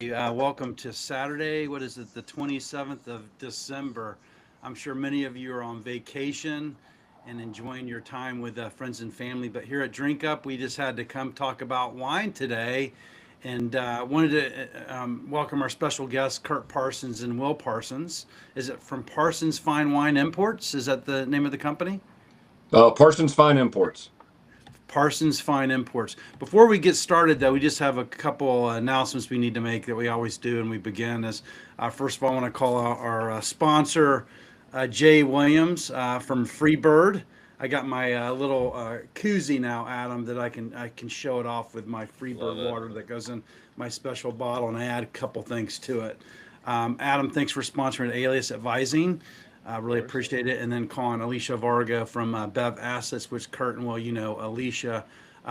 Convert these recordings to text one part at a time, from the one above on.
Welcome to Saturday. What is it, the 27th of December? I'm sure many of you are on vacation and enjoying your time with friends and family. But here at Drink Up, we just had to come talk about wine today and wanted to welcome our special guests, Kurt Parsons and Will Parsons. Is it from Parsons Fine Wine Imports? Is that the name of the company? Parsons Fine Imports. Parsons Fine Imports. Before we get started, though, we just have a couple announcements we need to make that we always do, and we begin as first of all, I want to call out our sponsor, Jay Williams from Freebird. I got my little koozie now, Adam, that I can show it off with my Love Freebird it. water that goes in my special bottle, and I add a couple things to it. Adam, thanks for sponsoring Alias Advising. I Of really course. appreciate it. And then calling Alicia Varga from Bev Assets, which Kurt and Will, Alicia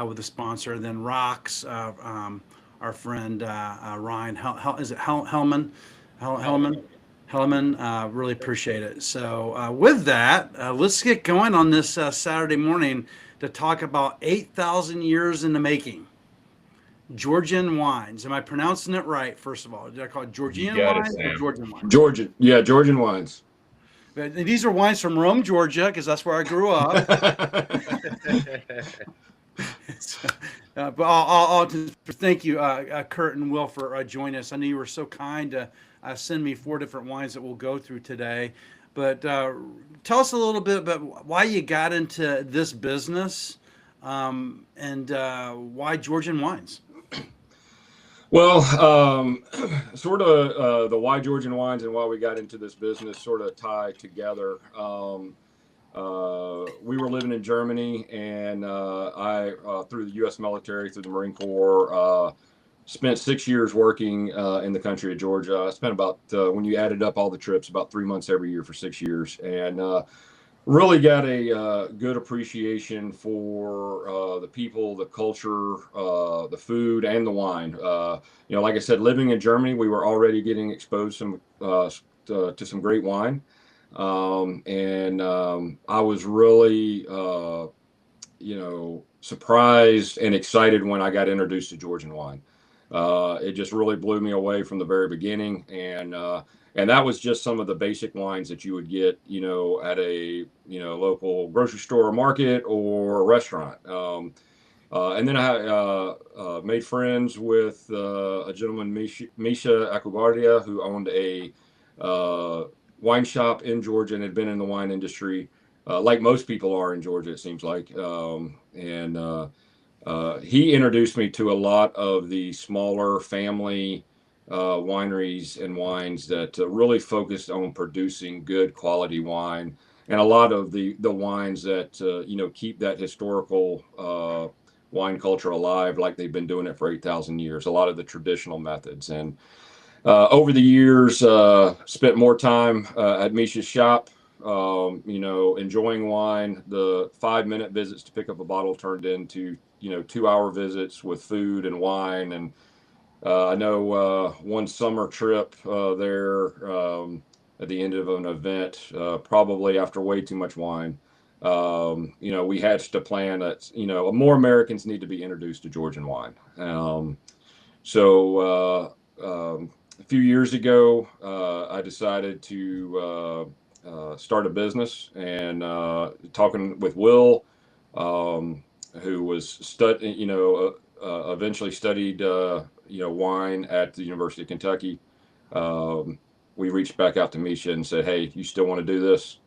with the sponsor. Then Rocks, our friend Ryan, is it Hellman? Hellman. Hellman? Hellman, really appreciate it. So, with that, let's get going on this Saturday morning to talk about 8,000 years in the making. Georgian wines. Am I pronouncing it right, first of all? Did I call it You Georgian got it, wines or Sam. Georgian wines? Georgian. Yeah, Georgian wines. But these are wines from Rome, Georgia, because that's where I grew up. So, but I'll just thank you, Kurt and Will, for joining us. I know you were so kind to send me four different wines that we'll go through today. But tell us a little bit about why you got into this business and why Georgian wines. Well, sort of the why Georgian wines and why we got into this business sort of tie together. We were living in Germany, and through the U.S. military, through the Marine Corps, spent 6 years working in the country of Georgia. I spent about, when you added up all the trips, about 3 months every year for 6 years, and really got a good appreciation for the people, the culture, the food, and the wine. Like I said, living in Germany, we were already getting exposed to some great wine, and I was really, surprised and excited when I got introduced to Georgian wine. It just really blew me away from the very beginning, and that was just some of the basic wines that you would get, at a local grocery store or market or a restaurant. And then I made friends with a gentleman, Misha Akubardia, who owned a wine shop in Georgia and had been in the wine industry, like most people are in Georgia, it seems like. And he introduced me to a lot of the smaller family wineries and wines that really focused on producing good quality wine, and a lot of the wines that keep that historical wine culture alive, like they've been doing it for 8,000 years. A lot of the traditional methods, and over the years, spent more time at Misha's shop. Enjoying wine. The 5-minute visits to pick up a bottle turned into 2-hour visits with food and wine. And I know one summer trip there, at the end of an event, probably after way too much wine, we hatched a plan that more Americans need to be introduced to Georgian wine. So a few years ago, I decided to start a business, and talking with Will, who was eventually studied wine at the University of Kentucky. Um, we reached back out to Misha and said, "Hey, you still want to do this?"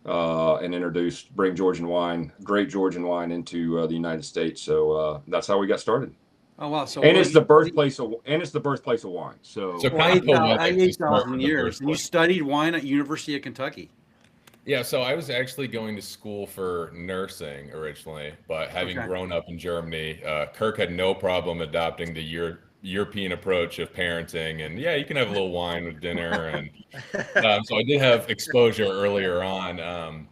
And bring Georgian wine, great Georgian wine, into the United States. So that's how we got started. Oh, wow. So, And well, it's the birthplace of wine. So So well, kind of poetic to start 8,000 with the years. And you birthplace. studied wine at University of Kentucky. Yeah, so I was actually going to school for nursing originally, but having Okay. grown up in Germany, Kirk had no problem adopting the European approach of parenting. And yeah, you can have a little wine with dinner. And so I did have exposure earlier on.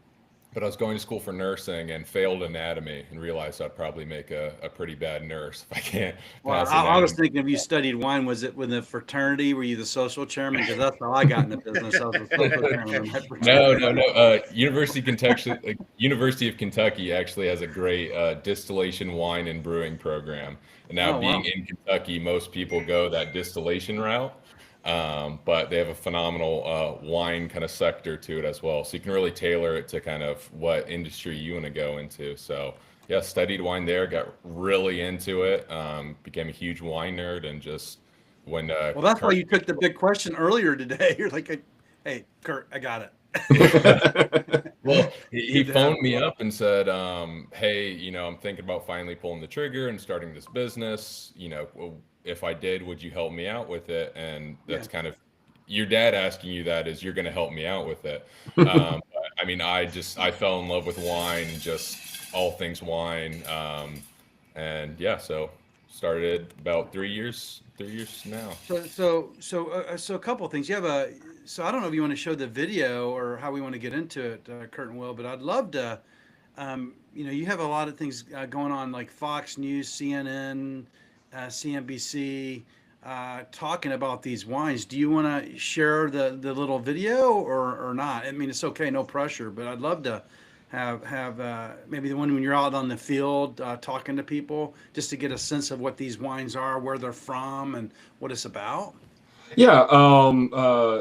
but I was going to school for nursing and failed anatomy and realized I'd probably make a pretty bad nurse if I can't Well, pass I was anatomy. thinking if you studied wine, was it with the fraternity? Were you the social chairman? Because that's how I got in the business. I was the social chairman of my No, fraternity. no, no. University of Kentucky actually has a great distillation wine and brewing program. And now, Oh, being wow. in Kentucky, most people go that distillation route, but they have a phenomenal wine kind of sector to it as well. So you can really tailor it to kind of what industry you want to go into. So yeah, studied wine there, got really into it, became a huge wine nerd, and just when Well, that's why Kirk you took the big question earlier today. You're like, hey, Kurt, I got it. Well, he Good to have phoned me up and said, "Hey, I'm thinking about finally pulling the trigger and starting this business. If I did, would you help me out with it?" And Yeah. that's kind of your dad asking you that is, you're going to help me out with it. I mean, I fell in love with wine, just all things wine, and yeah, so started about 3 years now. So a couple of things. So I don't know if you want to show the video or how we want to get into it, Kurt and Will, but I'd love to. You have a lot of things going on like Fox News, CNN, CNBC, talking about these wines. Do you want to share the little video or not? I mean, it's okay, no pressure, but I'd love to have maybe the one when you're out on the field talking to people just to get a sense of what these wines are, where they're from, and what it's about. Yeah.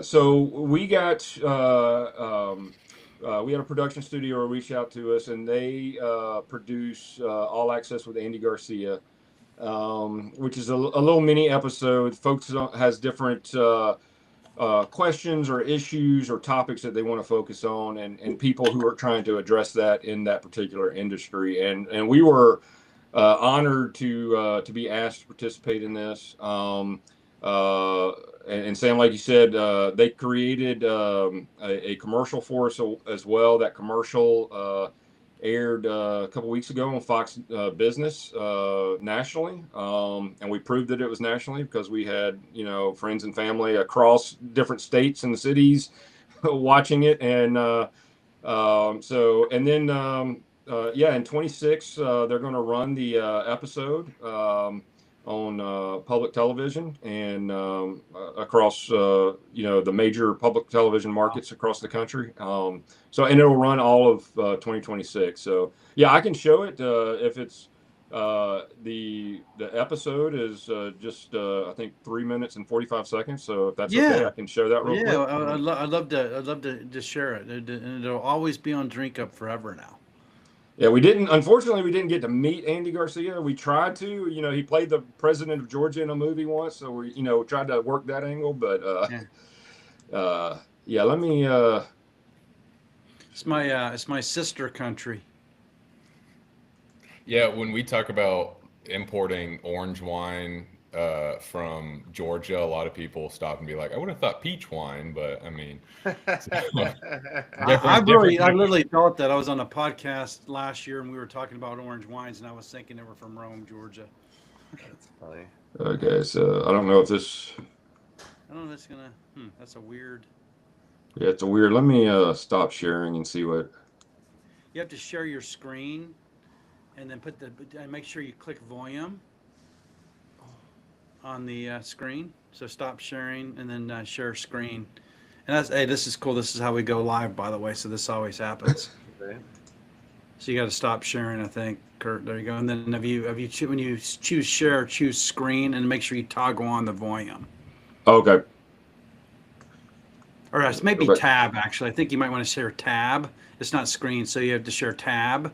So we had a production studio reach out to us, and they produce All Access with Andy Garcia, which is a little mini episode. Folks has different questions or issues or topics that they want to focus on, and people who are trying to address that in that particular industry. And we were honored to be asked to participate in this. And Sam, like you said, they created a commercial for us as well. That commercial aired a couple weeks ago on Fox Business nationally, and we proved that it was nationally because we had friends and family across different states and cities watching it. And yeah, in 26 they're going to run the episode on public television and across the major public television markets across the country. And it'll run all of 2026. So yeah, I can show it if it's the episode is just I think 3 minutes and 45 seconds. So if that's okay, Yeah. I can show that Well, real yeah, quick. I'd love to just share it, and it'll always be on Drink Up forever now. Yeah, unfortunately, we didn't get to meet Andy Garcia. We tried to, he played the president of Georgia in a movie once. So we, tried to work that angle, but, Yeah. yeah, let me, It's my sister country. Yeah, when we talk about importing orange wine from Georgia, a lot of people stop and be like, "I would have thought peach wine," but I mean, I different. literally thought that. I was on a podcast last year and we were talking about orange wines, and I was thinking they were from Rome, Georgia. That's funny. okay. So I don't know if this, I don't know. That's gonna. That's a weird. yeah, it's a weird, let me, stop sharing and see what, You have to share your screen, and then make sure you click volume on the screen. So stop sharing and then share screen. And this is cool. This is how we go live, by the way. So this always happens. Okay. So you got to stop sharing, I think, Kurt. There you go. And then when you choose share, choose screen, and make sure you toggle on the volume. okay. Or it's maybe Okay. tab, actually. I think you might want to share tab. It's not screen, so you have to share tab,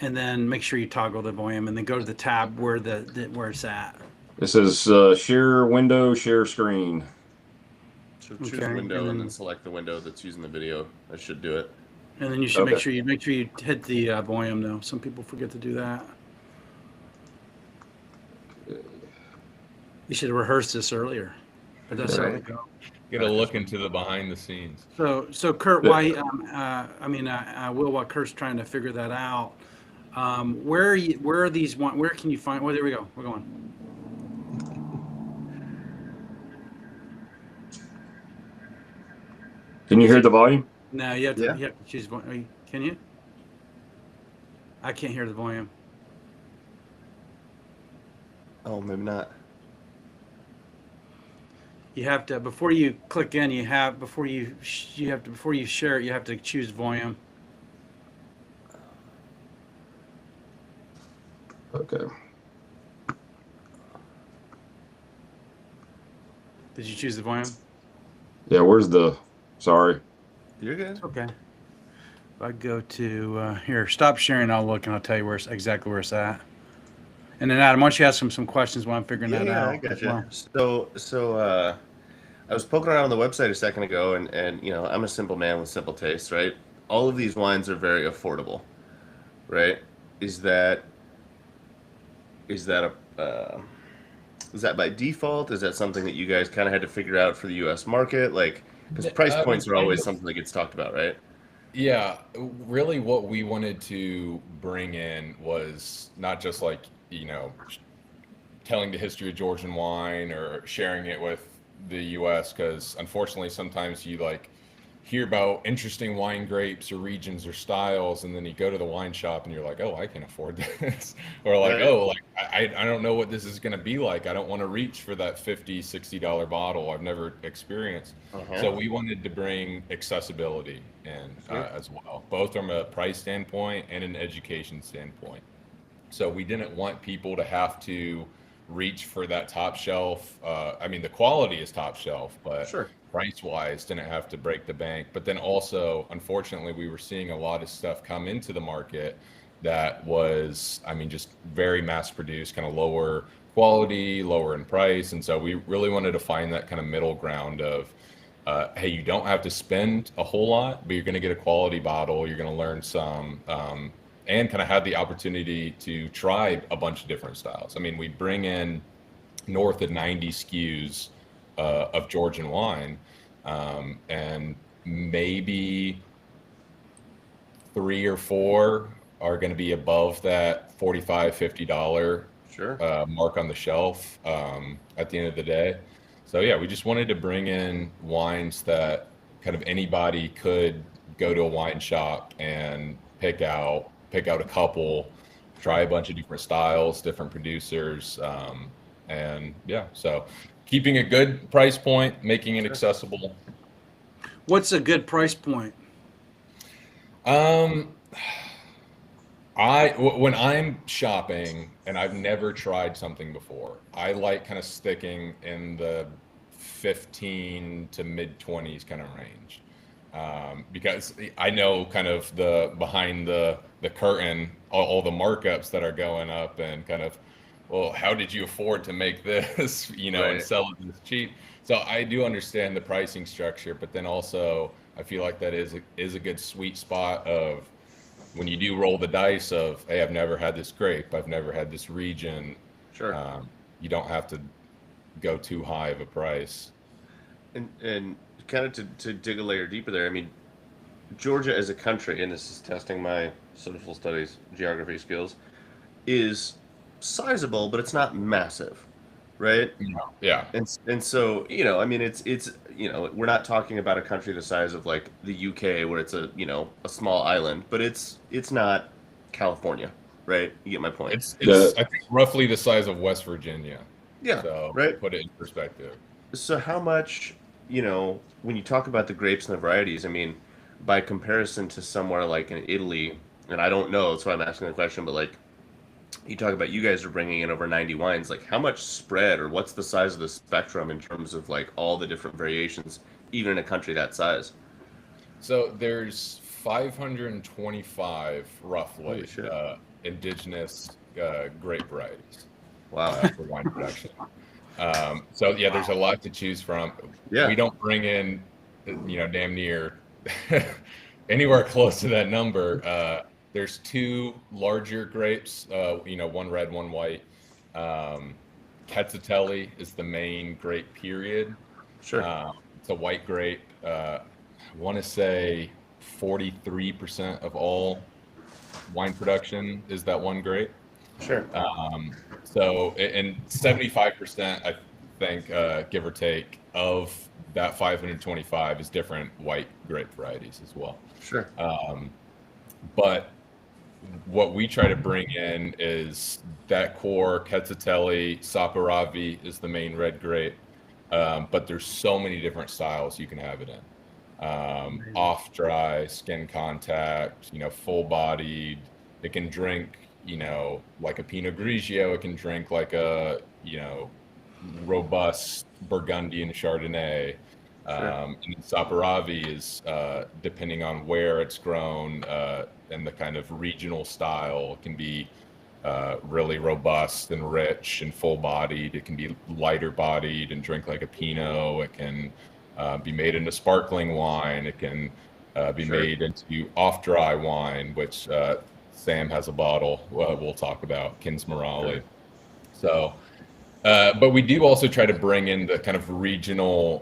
and then make sure you toggle the volume, and then go to the tab where where it's at. It says share window, share screen. So choose Okay, window and and then- then select the window that's using the video. That should do it. And then you should make Okay. sure you hit the volume, though. Some people forget to do that. You should have rehearsed this earlier, but that's how Right. it goes. Get a look into the behind the scenes. So Kurt, why? Will, while Kurt's trying to figure that out, where are these? Where can you find? Well, there we go. We're going. Can you hear the volume? No, you have to. Yeah. You have to choose one. Can you? I can't hear the volume. Oh, maybe not. You have to, before you click in, before you share it, you have to choose volume. Okay. Did you choose the volume? Yeah, where's the, sorry. You're good. Okay. If I go to here, stop sharing, I'll look and I'll tell you exactly where it's at. And then Adam, why don't you ask him some questions while I'm figuring that Yeah, out? I got as you. well. So, I was poking around on the website a second ago, and you know, I'm a simple man with simple tastes, right? All of these wines are very affordable, right? Is that is that a is that by default? Is that something that you guys kind of had to figure out for the U.S. market? Like, because price I mean, points are always something that gets talked about, right? Yeah, really what we wanted to bring in was not just like, telling the history of Georgian wine or sharing it with the US, because unfortunately sometimes you like hear about interesting wine grapes or regions or styles, and then you go to the wine shop and you're like, oh, I can afford this. Or like, Right. oh, like I don't know what this is going to be like. I don't want to reach for that $50, $60 bottle I've never experienced. Uh-huh. So we wanted to bring accessibility in Sure. as well, both from a price standpoint and an education standpoint. So we didn't want people to have to reach for that top shelf. I mean, the quality is top shelf, but Sure. price wise didn't have to break the bank. But then also, unfortunately, we were seeing a lot of stuff come into the market that was, I mean, just very mass produced, kind of lower quality, lower in price. And so we really wanted to find that kind of middle ground of, hey, you don't have to spend a whole lot, but you're going to get a quality bottle. You're going to learn some, and kind of have the opportunity to try a bunch of different styles. I mean, we bring in north of 90 SKUs of Georgian wine, and maybe 3 or 4 are going to be above that $45, $50 Sure. mark on the shelf at the end of the day. So yeah, we just wanted to bring in wines that kind of anybody could go to a wine shop and pick out a couple, try a bunch of different styles, different producers, and yeah, so keeping a good price point, making it accessible. What's a good price point? When I'm shopping and I've never tried something before, I like kind of sticking in the 15 to mid 20s kind of range, because I know kind of the behind the curtain, all the markups that are going up, and kind of, well, how did you afford to make this, and Right. sell it this cheap? So I do understand the pricing structure, but then also I feel like that is a good sweet spot of when you do roll the dice of, hey, I've never had this grape, I've never had this region. Sure. You don't have to go too high of a price. And kind of to dig a layer deeper there, I mean, Georgia as a country, and this is testing my social studies geography skills, is sizable, but it's not massive, right? Yeah. And so, I mean, it's we're not talking about a country the size of like the UK, where it's a small island, but it's not California, right? You get my point. It's The- I think roughly the size of West Virginia. Yeah, So right. put it in perspective. So how much, when you talk about the grapes and the varieties, I mean, by comparison to somewhere like in Italy, and I don't know, that's why I'm asking the question, but like, you talk about you guys are bringing in over 90 wines, like how much spread, or what's the size of the spectrum in terms of like all the different variations, even in a country that size? So there's 525 roughly Holy shit. indigenous grape varieties Wow. for wine production. So yeah, there's a lot to choose from. Yeah. We don't bring in, damn near anywhere close to that number. There's 2 larger grapes, one red, one white. Quetzaltelli is the main grape period. Sure. It's a white grape. I want to say 43% of all wine production is that one grape. Sure. So, and 75%, I think, give or take, of that 525 is different white grape varieties as well. Sure. But what we try to bring in is that core Quetzaltelli, Saperavi is the main red grape, but there's so many different styles you can have it in. Off dry, skin contact, full bodied. It can drink, like a Pinot Grigio. It can drink like a, robust Burgundian Chardonnay. And Saperavi is, depending on where it's grown and the kind of regional style, it can be really robust and rich and full bodied. It can be lighter bodied and drink like a Pinot. It can be made into sparkling wine. It can be made into off-dry wine, which Sam has a bottle we'll talk about, Kinsmarali. So, but we do also try to bring in the kind of regional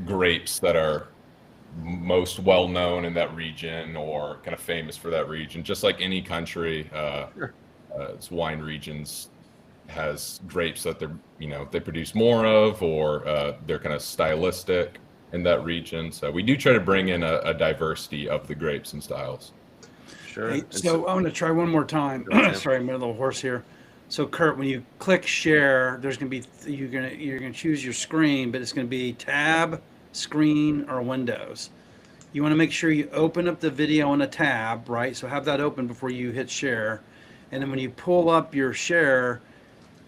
grapes that are most well-known in that region or kind of famous for that region. Just like any country, its wine regions has grapes that they produce more of, or they're kind of stylistic in that region. So we do try to bring in a diversity of the grapes and styles. Sure. Hey, so I'm going to try one more time. Sorry, I'm a little hoarse here. So Kurt, when you click share, there's going to be you're going to choose your screen, but it's going to be tab, screen, or Windows. You want to make sure you open up the video in a tab, right? So have that open before you hit share. And then when you pull up your share,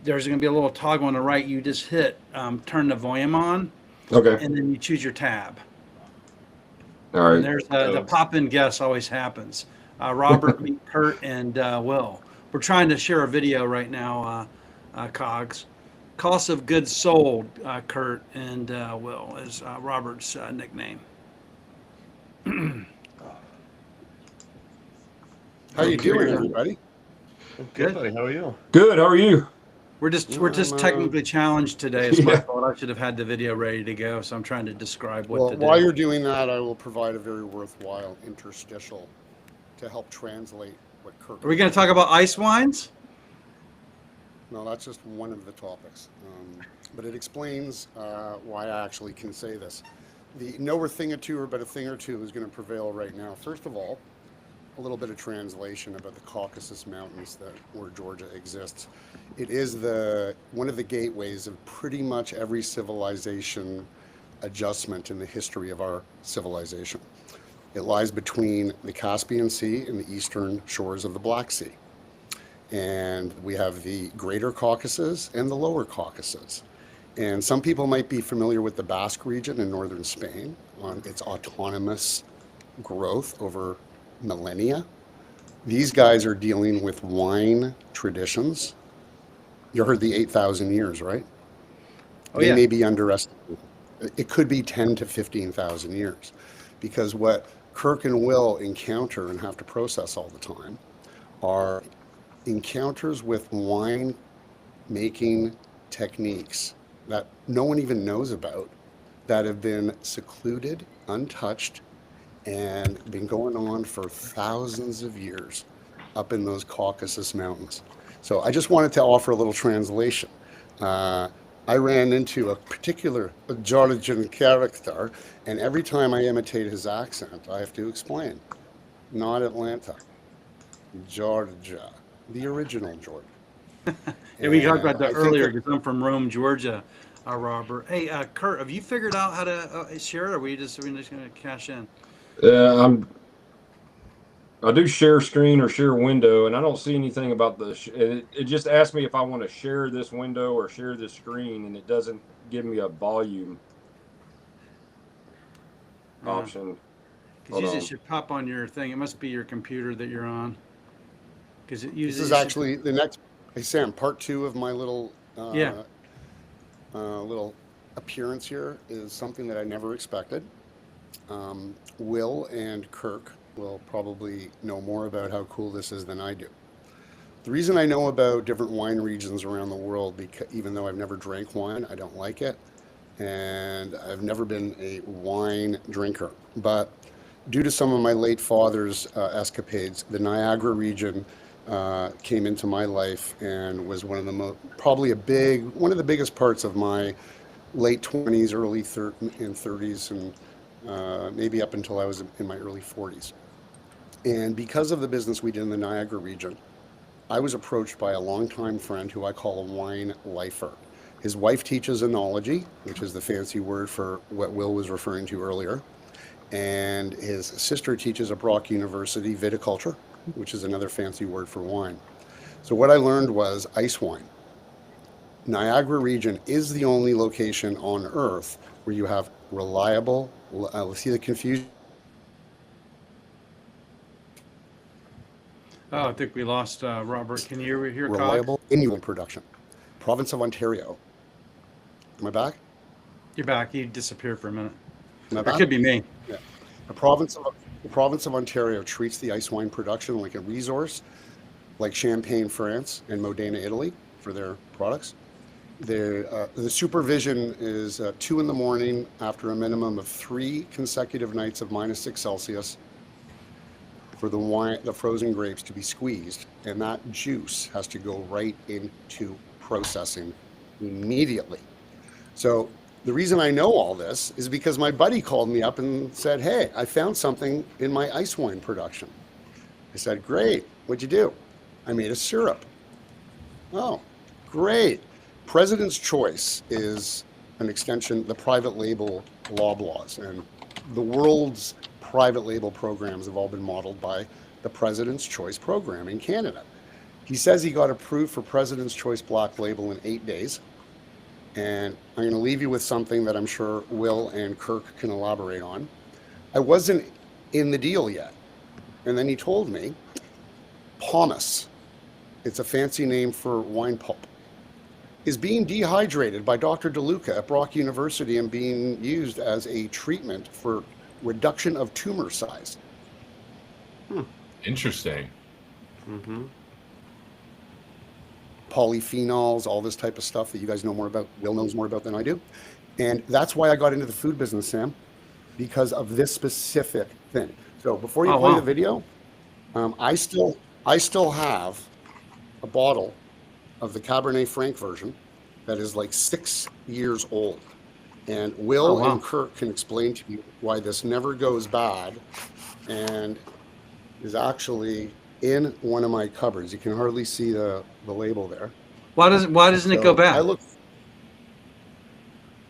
there's going to be a little toggle on the right. You just hit turn the volume on. Okay. And then you choose your tab. All right. And there's the pop-in guess always happens. Robert, me, Kurt, and Will. We're trying to share a video right now, Cogs. Cost of goods sold, Kurt and Will, is Robert's nickname. How you doing, everybody? Good, buddy. How are you? Good. How are you? We're just technically challenged today. It's my fault. I should have had the video ready to go, so I'm trying to describe what to do. While you're doing that, I will provide a very worthwhile interstitial to help translate what Kirk. Are we going to talk about ice wines? No, that's just one of the topics, but it explains why I actually can say this. The nowhere thing or two, but a thing or two is going to prevail right now. First of all, a little bit of translation about the Caucasus Mountains where Georgia exists. It is one of the gateways of pretty much every civilization adjustment in the history of our civilization. It lies between the Caspian Sea and the eastern shores of the Black Sea. And we have the Greater Caucasus and the Lower Caucasus. And some people might be familiar with the Basque region in northern Spain on its autonomous growth over millennia. These guys are dealing with wine traditions. You heard the 8,000 years, right? They may be underestimated. It could be 10 to 15,000 years, because what Kirk and Will encounter and have to process all the time are encounters with wine making techniques that no one even knows about, that have been secluded, untouched, and been going on for thousands of years up in those Caucasus Mountains. So I just wanted to offer a little translation. I ran into a particular Georgian character, and every time I imitate his accent, I have to explain. Not Atlanta, Georgia, the original Georgia. Yeah, we talked about that earlier because I'm from Rome, Georgia, Robert. Hey, Kurt, have you figured out how to share it, or are we just going to cash in? I do share screen or share window, and I don't see anything about it just asked me if I want to share this window or share this screen, and it doesn't give me a volume option. Because usually it should pop on your thing. It must be your computer that you're on. Because it usually this is actually the next. Hey Sam, part 2 of my little little appearance here is something that I never expected. Will and Kirk will probably know more about how cool this is than I do. The reason I know about different wine regions around the world, because even though I've never drank wine, I don't like it, and I've never been a wine drinker. But due to some of my late father's escapades, the Niagara region came into my life and was one of the one of the biggest parts of my late 20s, early 30s, and maybe up until I was in my early 40s. And because of the business we did in the Niagara region, I was approached by a longtime friend who I call a wine lifer. His wife teaches enology, which is the fancy word for what Will was referring to earlier. And his sister teaches at Brock University viticulture, which is another fancy word for wine. So what I learned was ice wine. Niagara region is the only location on earth where you have reliable, see the confusion? Oh, I think we lost Robert. Can you hear Reliable Inuit production. Province of Ontario. Am I back? You're back. You disappeared for a minute. Am I It back? could be me. Yeah. The province of Ontario treats the ice wine production like a resource, like Champagne, France, and Modena, Italy, for their products. The supervision is 2 in the morning after a minimum of 3 consecutive nights of -6 Celsius for the wine, the frozen grapes to be squeezed, and that juice has to go right into processing immediately. So the reason I know all this is because my buddy called me up and said, "Hey, I found something in my ice wine production." I said, "Great, what'd you do?" "I made a syrup." "Oh, great." President's Choice is an extension, the private label Loblaws, and the world's private label programs have all been modeled by the President's Choice program in Canada. He says he got approved for President's Choice Black Label in 8 days. And I'm going to leave you with something that I'm sure Will and Kirk can elaborate on. I wasn't in the deal yet. And then he told me, pomace, it's a fancy name for wine pulp, is being dehydrated by Dr. DeLuca at Brock University and being used as a treatment for reduction of tumor size. Interesting. Mm-hmm. Polyphenols, all this type of stuff that you guys know more about, Will knows more about than I do. And that's why I got into the food business, Sam, because of this specific thing. So before you Oh, play wow. the video, I still have a bottle of the Cabernet Franc version that is like 6 years old. And Will Oh, wow. and Kirk can explain to you why this never goes bad and is actually in one of my cupboards. You can hardly see the label there. Why doesn't it go So bad? I look.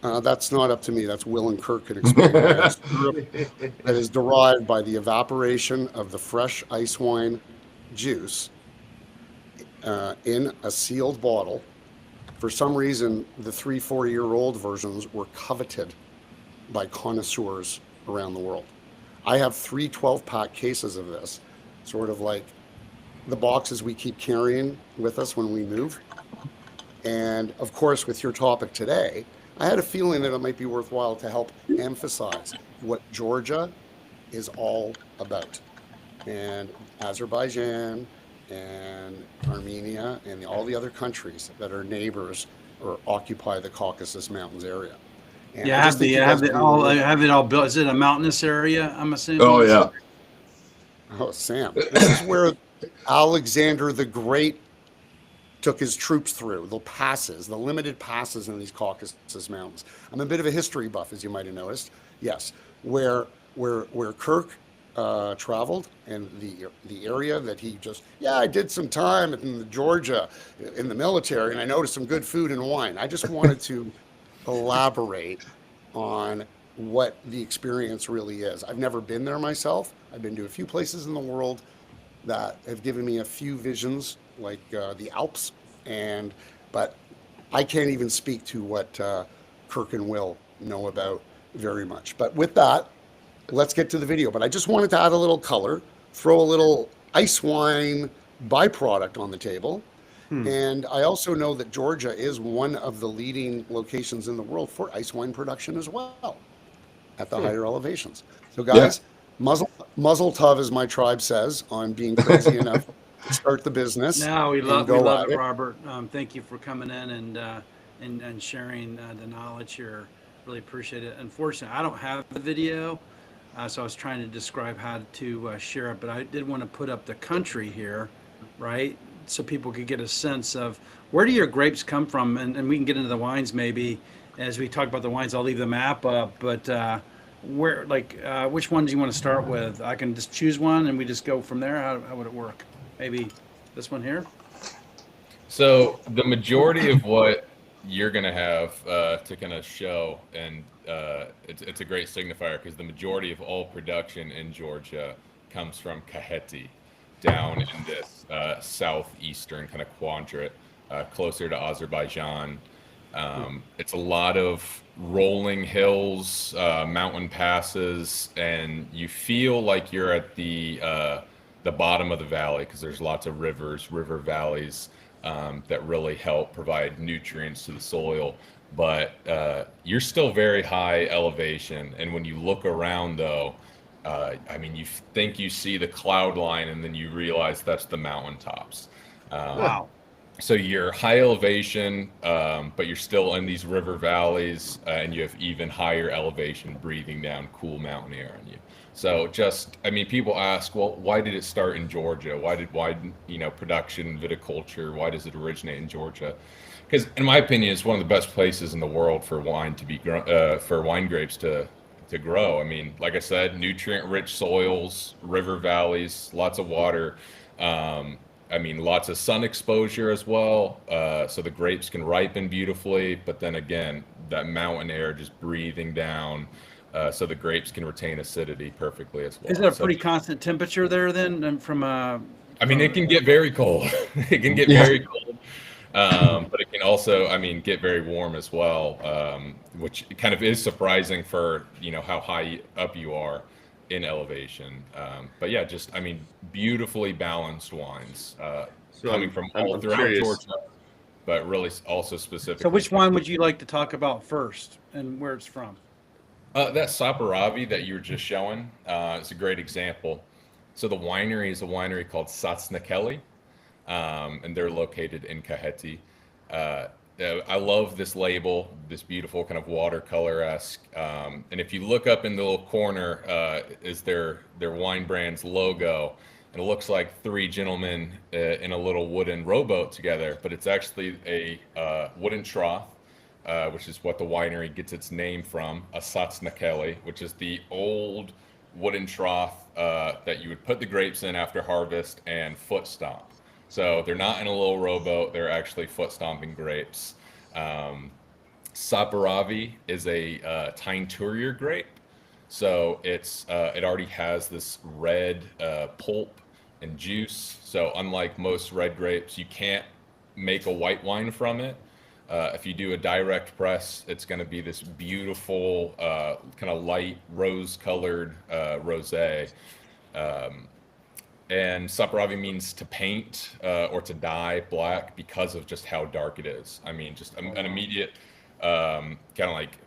That's not up to me. That's Will and Kirk can explain. That is derived by the evaporation of the fresh ice wine juice in a sealed bottle. For some reason, the 3-4-year-old versions were coveted by connoisseurs around the world. I have 3 12-pack cases of this, sort of like the boxes we keep carrying with us when we move. And of course, with your topic today, I had a feeling that it might be worthwhile to help emphasize what Georgia is all about. And Azerbaijan and Armenia and all the other countries that are neighbors or occupy the Caucasus Mountains area. And Yeah, I just think you guys do I have it all built. Is it a mountainous area? I'm assuming. Oh yeah. Oh, Sam, this is where Alexander the Great took his troops through, the passes, the limited passes in these Caucasus Mountains. I'm a bit of a history buff, as you might have noticed. Yes, where Kirk traveled and the area that he just, I did some time in Georgia in the military and I noticed some good food and wine. I just wanted to elaborate on what the experience really is. I've never been there myself. I've been to a few places in the world that have given me a few visions, like the Alps, but I can't even speak to what Kirk and Will know about very much. But with that, let's get to the video. But I just wanted to add a little color, throw a little ice wine byproduct on the table. And I also know that Georgia is one of the leading locations in the world for ice wine production as well at the higher elevations. So guys, muzzle tov, as my tribe says, on being crazy enough to start the business. No, we and love go it, at it. Robert. Thank you for coming in and sharing the knowledge here. Really appreciate it. Unfortunately, I don't have the video, so I was trying to describe how to share it, but I did want to put up the country here, right? So people could get a sense of where do your grapes come from, and we can get into the wines maybe as we talk about the wines. I'll leave the map up, but where, like, which one do you want to start with? I can just choose one and we just go from there. How would it work? Maybe this one here? So the majority of what you're going to have to kind of show, and it's a great signifier because the majority of all production in Georgia comes from Kakheti, down in this southeastern kind of quadrant, closer to Azerbaijan. It's a lot of rolling hills, mountain passes, and you feel like you're at the bottom of the valley because there's lots of rivers, river valleys that really help provide nutrients to the soil. But you're still very high elevation, and when you look around, though, I mean, you think you see the cloud line, and then you realize that's the mountaintops. Wow. So you're high elevation, but you're still in these river valleys, and you have even higher elevation breathing down cool mountain air on you. So just, I mean, people ask, well, why did it start in Georgia? Why production, viticulture, why does it originate in Georgia? Because in my opinion, it's one of the best places in the world for wine to be for wine grapes to grow. I mean, like I said, nutrient-rich soils, river valleys, lots of water. I mean, lots of sun exposure as well, so the grapes can ripen beautifully. But then again, that mountain air just breathing down, so the grapes can retain acidity perfectly as well. Is it a pretty constant temperature there then? And I mean, it can get very cold. It can get very cold, but it can also, I mean, get very warm as well, which kind of is surprising for how high up you are in elevation. But yeah, just, I mean, beautifully balanced wines coming from all throughout Georgia, but really also specific. So which wine would you like to talk about first and where it's from? That Saperavi that you were just showing is a great example. So the winery is a winery called Satsnakeli, and they're located in Kakheti. I love this label, this beautiful kind of watercolor-esque. And if you look up in the little corner, is their wine brand's logo. And it looks like three gentlemen in a little wooden rowboat together, but it's actually a wooden trough, which is what the winery gets its name from, a Satsnakeli, which is the old wooden trough that you would put the grapes in after harvest and foot stomp. So they're not in a little rowboat, they're actually foot stomping grapes. Saperavi is a Teinturier grape. So it already has this red pulp and juice. So unlike most red grapes, you can't make a white wine from it. If you do a direct press, it's going to be this beautiful kind of light rose-colored rosé. And Saperavi means to paint or to dye black because of just how dark it is. I mean, just an immediate kind of like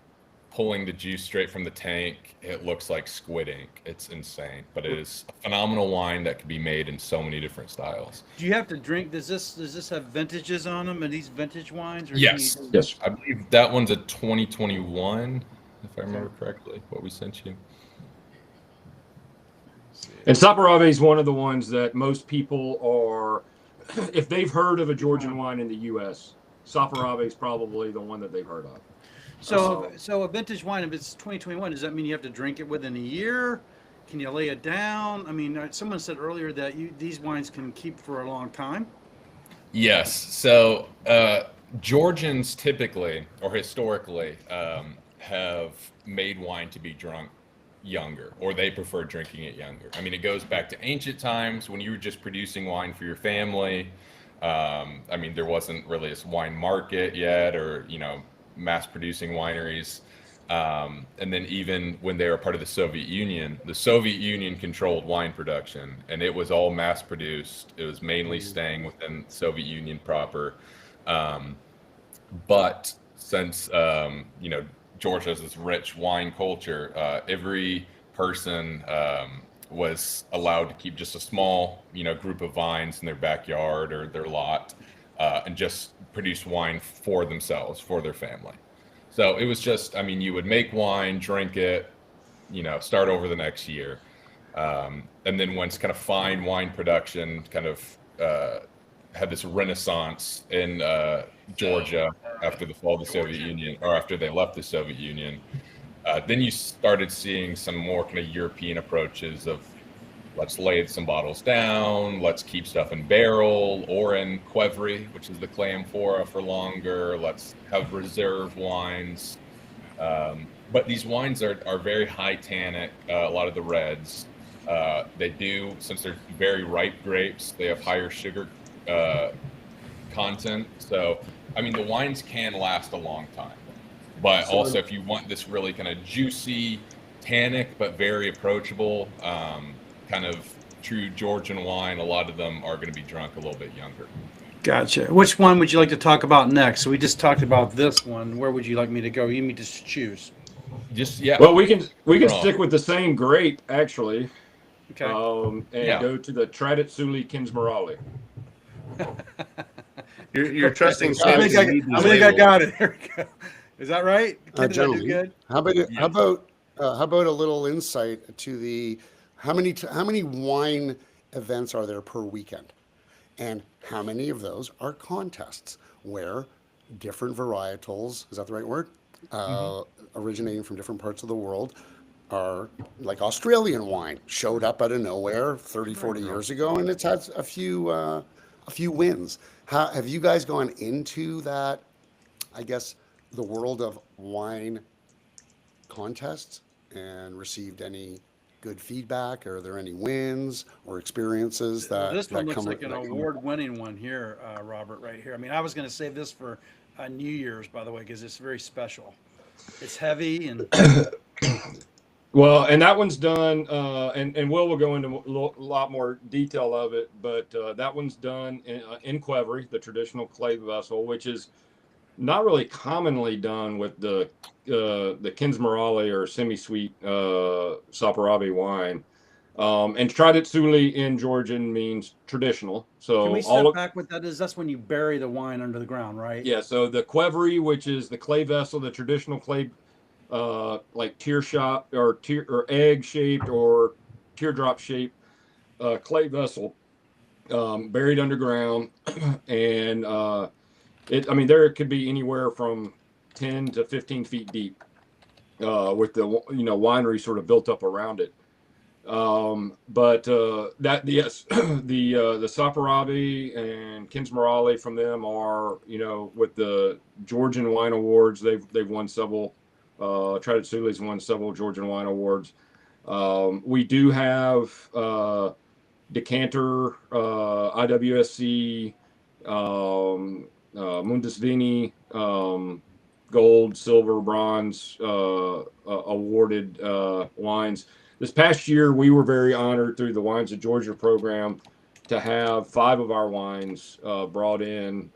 pulling the juice straight from the tank. It looks like squid ink. It's insane, but it is a phenomenal wine that can be made in so many different styles. Do you have to drink? Does this have vintages on them? Are these vintage wines? Or Yes. Yes. I believe that one's a 2021, if I remember correctly, what we sent you. And Saperavi is one of the ones that most people are, if they've heard of a Georgian wine in the U.S., Saperavi is probably the one that they've heard of. So a vintage wine, if it's 2021, does that mean you have to drink it within a year? Can you lay it down? I mean, someone said earlier that these wines can keep for a long time. Yes. So Georgians typically or historically have made wine to be drunk younger, or they prefer drinking it younger. I mean, it goes back to ancient times when you were just producing wine for your family. I mean, there wasn't really a wine market yet, or mass producing wineries. And then even when they were part of the Soviet Union controlled wine production, and it was all mass produced. It was mainly staying within the Soviet Union proper. But since, Georgia has this rich wine culture, every person was allowed to keep just a small, group of vines in their backyard or their lot, and just produce wine for themselves, for their family. So it was just, I mean, you would make wine, drink it, start over the next year. And then once kind of fine wine production kind of had this renaissance in Georgia after the fall of the Soviet Union, or after they left the Soviet Union, Then you started seeing some more kind of European approaches of let's lay some bottles down, let's keep stuff in barrel or in Qvevri, which is the clay amphora, for longer. Let's have reserve wines. But these wines are very high tannic, a lot of the reds. They do, since they're very ripe grapes, they have higher sugar content. So, I mean, the wines can last a long time. But also, if you want this really kind of juicy, tannic, but very approachable, kind of true Georgian wine, a lot of them are going to be drunk a little bit younger. Gotcha. Which one would you like to talk about next? So we just talked about this one. Where would you like me to go? You need to choose. Just, yeah. Well, we can stick with the same grape actually, Okay. and go to the Tradizuli Kinsmarali. You're trusting I Sam. think to I, read these I think I labels. got it. There we go. Is that right? Did I do Gentlemen, good? how about a little insight to the how many wine events are there per weekend, and how many of those are contests where different varietals, is that the right word, originating from different parts of the world, are like Australian wine showed up out of nowhere 30, 40 years ago, and it's had a few wins. How have you guys gone into that, I guess, the world of wine contests and received any good feedback? Are there any wins or experiences that This one that looks come like an that come- award-winning one here, Robert, right here. I mean, I was going to save this for New Year's, by the way, because it's very special. It's heavy and Well, and that one's done, and Will go into a lot more detail of it, but that one's done in Qvevri, the traditional clay vessel, which is not really commonly done with the Kinsmarali or semi-sweet Saperavi wine. And Tradizuli in Georgian means traditional. So can we all step of, back what that is? That's when you bury the wine under the ground, right? yeah, so the Qvevri, which is the clay vessel, the traditional clay, like tear shot or egg shaped or teardrop shaped clay vessel, buried underground, and I mean, there could be anywhere from 10 to 15 feet deep, with the winery sort of built up around it. But that yes, the Saperavi and Kinsmarali from them are, with the Georgian Wine Awards, they've won several. Tradizuli's won several Georgian Wine Awards. We do have Decanter, IWSC, Mundus Vini, gold, silver, bronze awarded wines. This past year, we were very honored through the Wines of Georgia program to have 5 of our wines brought in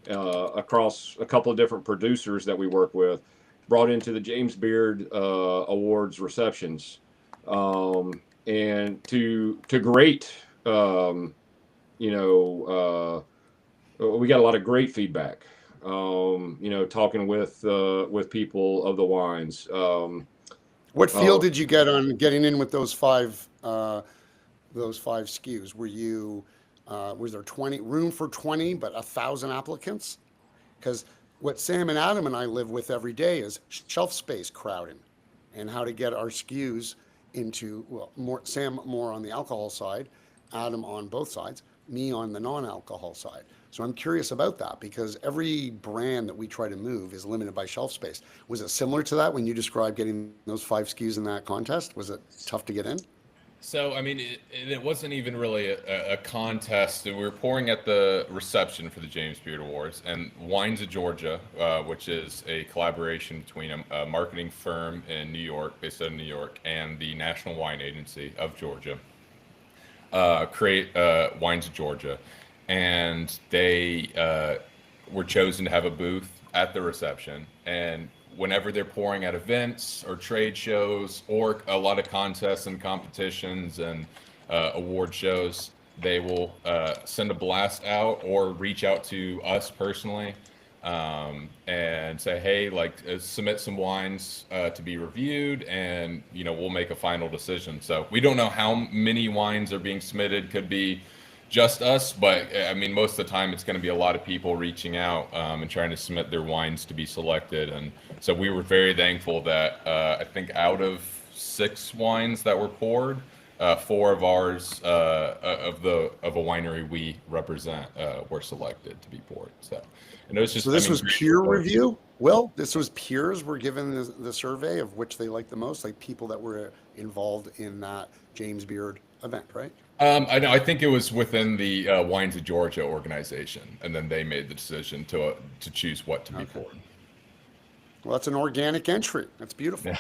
across a couple of different producers that we work with, brought into the James Beard Awards receptions, and to great, we got a lot of great feedback. Talking with people of the wines. What feel did you get on getting in with those five SKUs? Were you was there room for 20 but 1,000 applicants? Because what Sam and Adam and I live with every day is shelf space crowding, and how to get our SKUs into, Sam more on the alcohol side, Adam on both sides, me on the non-alcohol side. So I'm curious about that, because every brand that we try to move is limited by shelf space. Was it similar to that when you described getting those 5 SKUs in that contest? Was it tough to get in? So, I mean, it wasn't even really a contest. We were pouring at the reception for the James Beard Awards, and Wines of Georgia, which is a collaboration between a marketing firm in New York, based out of New York, and the National Wine Agency of Georgia, create Wines of Georgia. And they were chosen to have a booth at the reception. And whenever they're pouring at events or trade shows or a lot of contests and competitions and award shows, they will send a blast out or reach out to us personally and say, hey, submit some wines to be reviewed, and we'll make a final decision. So we don't know how many wines are being submitted. Could be just us, but I mean, most of the time it's going to be a lot of people reaching out and trying to submit their wines to be selected. And so we were very thankful that I think out of 6 wines that were poured, 4 of ours of a winery we represent were selected to be poured. So, and it was just, So this I mean, was great peer support. review? Well, this was peers were given the survey of which they liked the most, like people that were involved in that James Beard event, right? I know. I think it was within the Wines of Georgia organization, and then they made the decision to choose what to be poured. Well, that's an organic entry. That's beautiful. Yeah.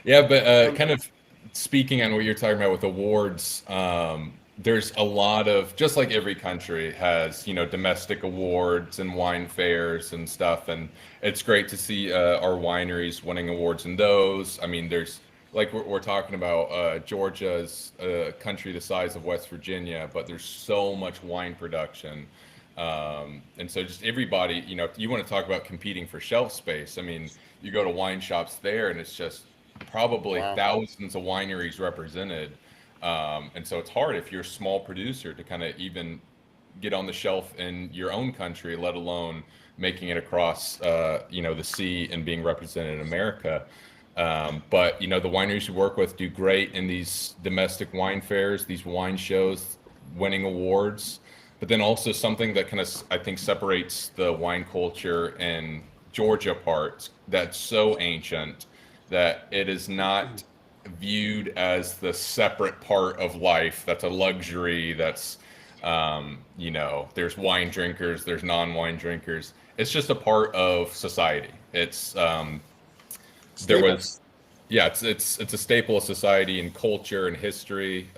Yeah, but kind of speaking on what you're talking about with awards, there's a lot of, just like every country has, you know, domestic awards and wine fairs and stuff, and it's great to see our wineries winning awards in those. I mean, there's, like we're talking about, Georgia's a country the size of West Virginia, but there's so much wine production. And so just everybody, you know, if you want to talk about competing for shelf space, I mean, you go to wine shops there and it's just probably Wow. thousands of wineries represented. And so it's hard if you're a small producer to kind of even get on the shelf in your own country, let alone making it across, you know, the sea and being represented in America. But, you know, the wineries we work with do great in these domestic wine fairs, these wine shows, winning awards. But then also something that kind of, I think, separates the wine culture in Georgia parts that's so ancient that it is not viewed as the separate part of life. That's a luxury. That's, you know, there's wine drinkers, there's non-wine drinkers. It's just a part of society. It's, there was, yeah, it's a staple of society and culture and history.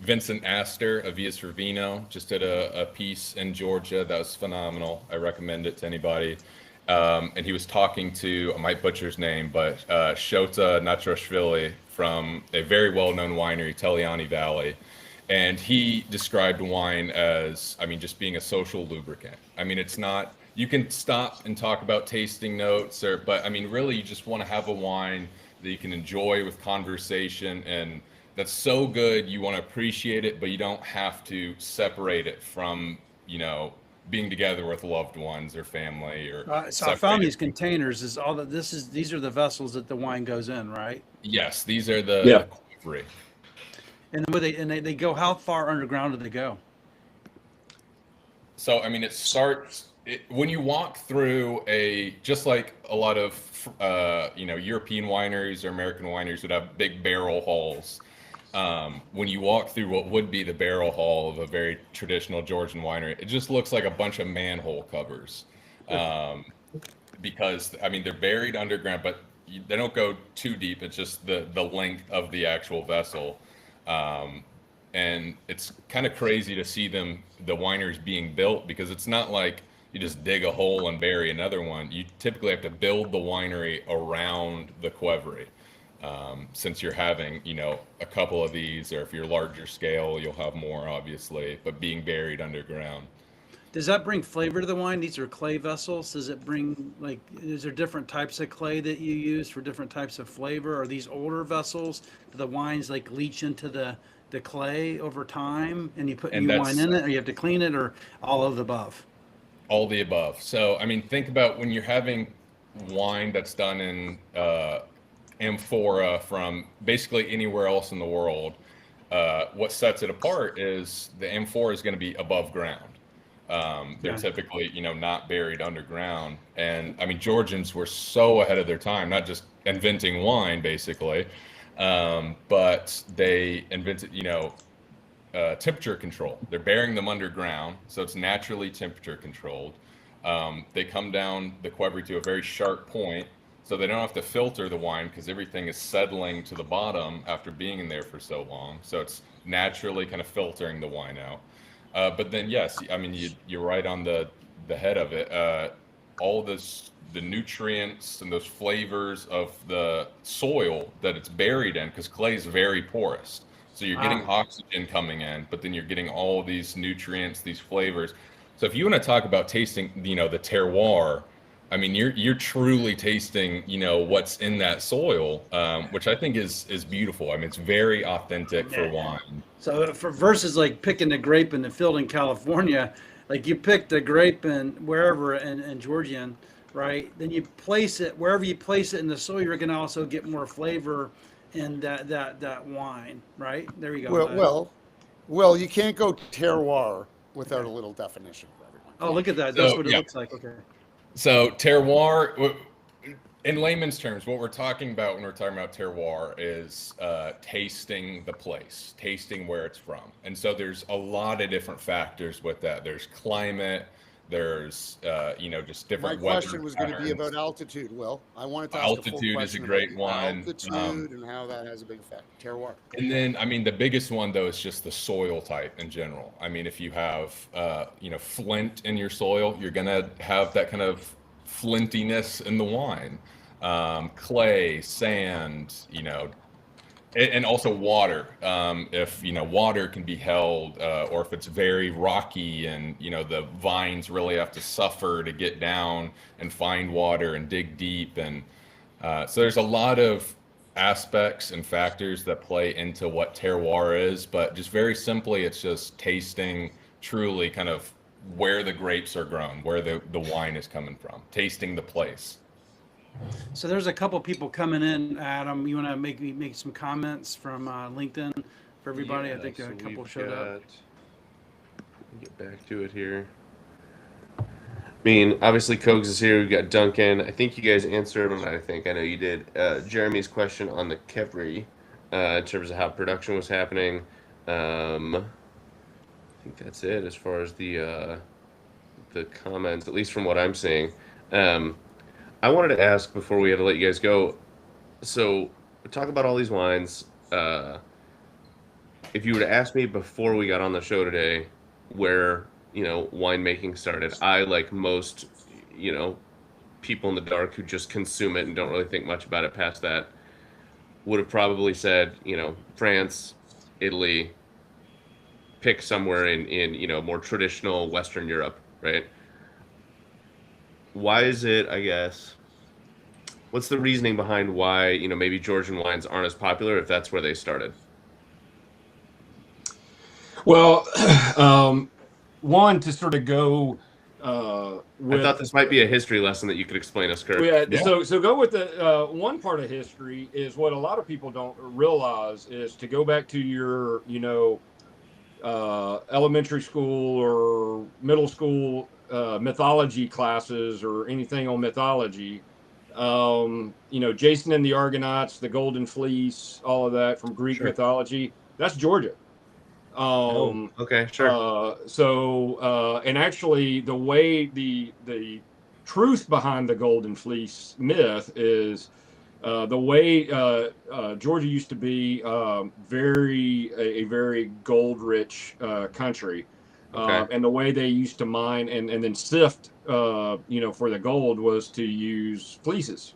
Vincent Astor of Vias for Vino just did a piece in Georgia that was phenomenal. I recommend it to anybody. And he was talking to, I might butcher his name, but Shota Natrashvili from a very well-known winery, Teliani Valley. And he described wine as, I mean, just being a social lubricant. I mean, it's not, you can stop and talk about tasting notes, but I mean, really, you just want to have a wine that you can enjoy with conversation, and that's so good, you want to appreciate it, but you don't have to separate it from, you know, being together with loved ones or family or. So I found these containers. Is all that this is? These are the vessels that the wine goes in, right? Yes, these are the Yeah. Qvevri. And they go. How far underground do they go? So I mean, it starts when you walk through just like a lot of you know, European wineries or American wineries would have big barrel halls. When you walk through what would be the barrel hall of a very traditional Georgian winery, it just looks like a bunch of manhole covers. Because I mean, they're buried underground, but they don't go too deep. It's just the length of the actual vessel. And it's kind of crazy to see the wineries being built, because it's not like you just dig a hole and bury another one. You typically have to build the winery around the Qvevri. Since you're having, you know, a couple of these, or if you're larger scale, you'll have more, obviously, but being buried underground. Does that bring flavor to the wine? These are clay vessels. Does it bring, like, is there different types of clay that you use for different types of flavor? Are these older vessels? Do the wines like leach into the clay over time, and you put And new wine that's- in it, or you have to clean it, or all of the above? All the above. So, I mean, think about when you're having wine that's done in amphora from basically anywhere else in the world. What sets it apart is the amphora is going to be above ground. They're Yeah. typically, you know, not buried underground. And I mean, Georgians were so ahead of their time, not just inventing wine, basically, but they invented, you know, temperature control. They're burying them underground, so it's naturally temperature controlled. They come down the Qvevri to a very sharp point, so they don't have to filter the wine because everything is settling to the bottom after being in there for so long. So it's naturally kind of filtering the wine out. But then, yes, I mean, you're right on the head of it. All this, the nutrients and those flavors of the soil that it's buried in, because clay is very porous. So you're getting oxygen coming in, but then you're getting all these nutrients, these flavors. So if you want to talk about tasting, you know, the terroir I mean, you're truly tasting, you know, what's in that soil, which I think is beautiful. I mean, it's very authentic for wine. So for versus like picking a grape in the field in California, like you pick the grape in wherever in Georgian, right? Then you place it wherever you place it in the soil, you're going to also get more flavor in that wine, right? There you go. Well, you can't go terroir without a little definition for everyone. Oh, look at that. That's So, what it yeah. looks like. Okay. So terroir, in layman's terms, what we're talking about when we're talking about terroir is tasting the place, tasting where it's from. And so there's a lot of different factors with that. There's climate, there's you know, just My different weather question was going to be patterns. about altitude. Well, I wanted to ask a full Altitude is a question great about one. altitude and how that has a big effect. Terroir. And then, I mean, the biggest one though is just the soil type in general. I mean, if you have, you know, flint in your soil, you're gonna have that kind of flintiness in the wine. Clay, sand, you know, and also water. If you know water can be held, or if it's very rocky and you know the vines really have to suffer to get down and find water and dig deep, and so there's a lot of aspects and factors that play into what terroir is. But just very simply, it's just tasting truly kind of where the grapes are grown, where the wine is coming from, tasting the place. So there's a couple people coming in. Adam, you want to make some comments from LinkedIn for everybody? I think a couple showed up. Get back to it here. I mean, obviously, Kogs is here. We've got Duncan. I think you guys answered him. I know you did. Jeremy's question on the Kevri, in terms of how production was happening. I think that's it as far as the comments, at least from what I'm seeing. I wanted to ask before we had to let you guys go. So, we talk about all these wines. If you were to ask me before we got on the show today, where you know winemaking started, I, like most, you know, people in the dark who just consume it and don't really think much about it past that, would have probably said, you know, France, Italy, pick somewhere in you know more traditional Western Europe, right? Why is it, I guess, what's the reasoning behind why, you know, maybe Georgian wines aren't as popular if that's where they started? Well, one to sort of go I thought this might be a history lesson that you could explain us, Kurt. Yeah. So go with the one part of history is what a lot of people don't realize is to go back to your, you know, elementary school or middle school mythology classes or anything on mythology. You know, Jason and the Argonauts, the Golden Fleece, all of that from Greek mythology. That's Georgia. Okay, sure. And actually, the way the truth behind the Golden Fleece myth is the way Georgia used to be a very gold rich country. And the way they used to mine and then sift, you know, for the gold was to use fleeces.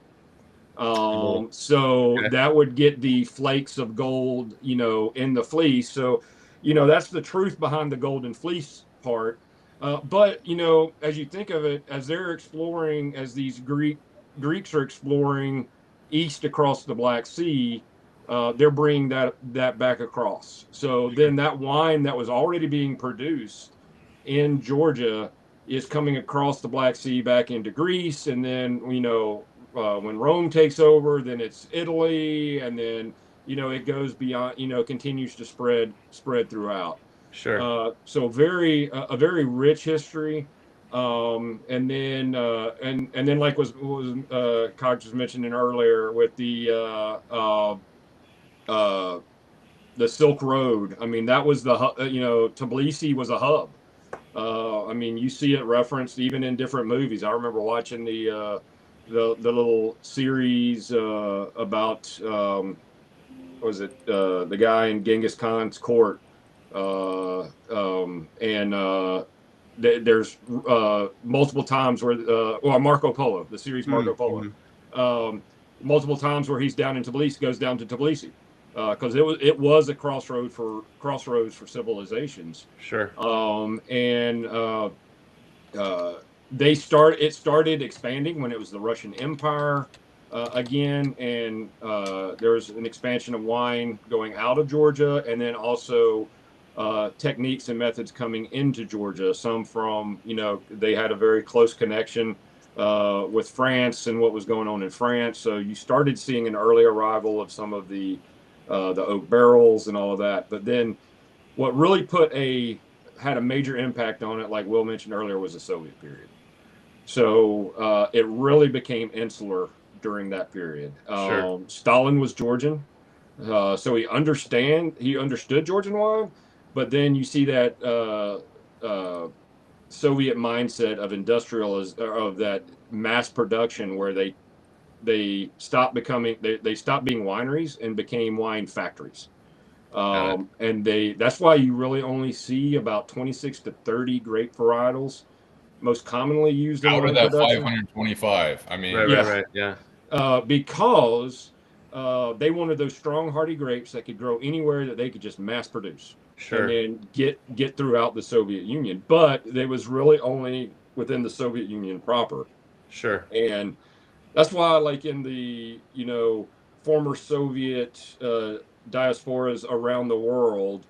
That would get the flakes of gold, you know, in the fleece. So, you know, that's the truth behind the Golden Fleece part. But, you know, as you think of it, as they're exploring, as these Greeks are exploring east across the Black Sea, they're bringing that back across. So then that wine that was already being produced in Georgia is coming across the Black Sea back into Greece. And then, you know, when Rome takes over, then it's Italy. And then, you know, it goes beyond, you know, continues to spread throughout. Sure. So a very rich history. And then like was Cox was mentioning earlier with the Silk Road. I mean, that was you know, Tbilisi was a hub. I mean, you see it referenced even in different movies. I remember watching the little series about what was it, the guy in Genghis Khan's court, there's multiple times where Marco Polo, the series Marco Polo, multiple times where he's down in Tbilisi, goes down to Tbilisi, because it was a crossroads for civilizations. Sure. it started expanding when it was the Russian Empire again, and there was an expansion of wine going out of Georgia, and then also techniques and methods coming into Georgia. Some from, they had a very close connection with France and what was going on in France. So you started seeing an early arrival of some of the oak barrels and all of that. But then what really had a major impact on it, like Will mentioned earlier, was the Soviet period. So it really became insular during that period. Sure. Stalin was Georgian, so he understood Georgian wine, but then you see that Soviet mindset of that mass production where they stopped being wineries and became wine factories. And that's why you really only see about 26 to 30 grape varietals most commonly used in Out wine of that production. 525, I mean, Right. Yeah. Because they wanted those strong, hardy grapes that could grow anywhere that they could just mass produce. Sure. And then get throughout the Soviet Union. But it was really only within the Soviet Union proper. Sure. And that's why, like in the, former Soviet diasporas around the world,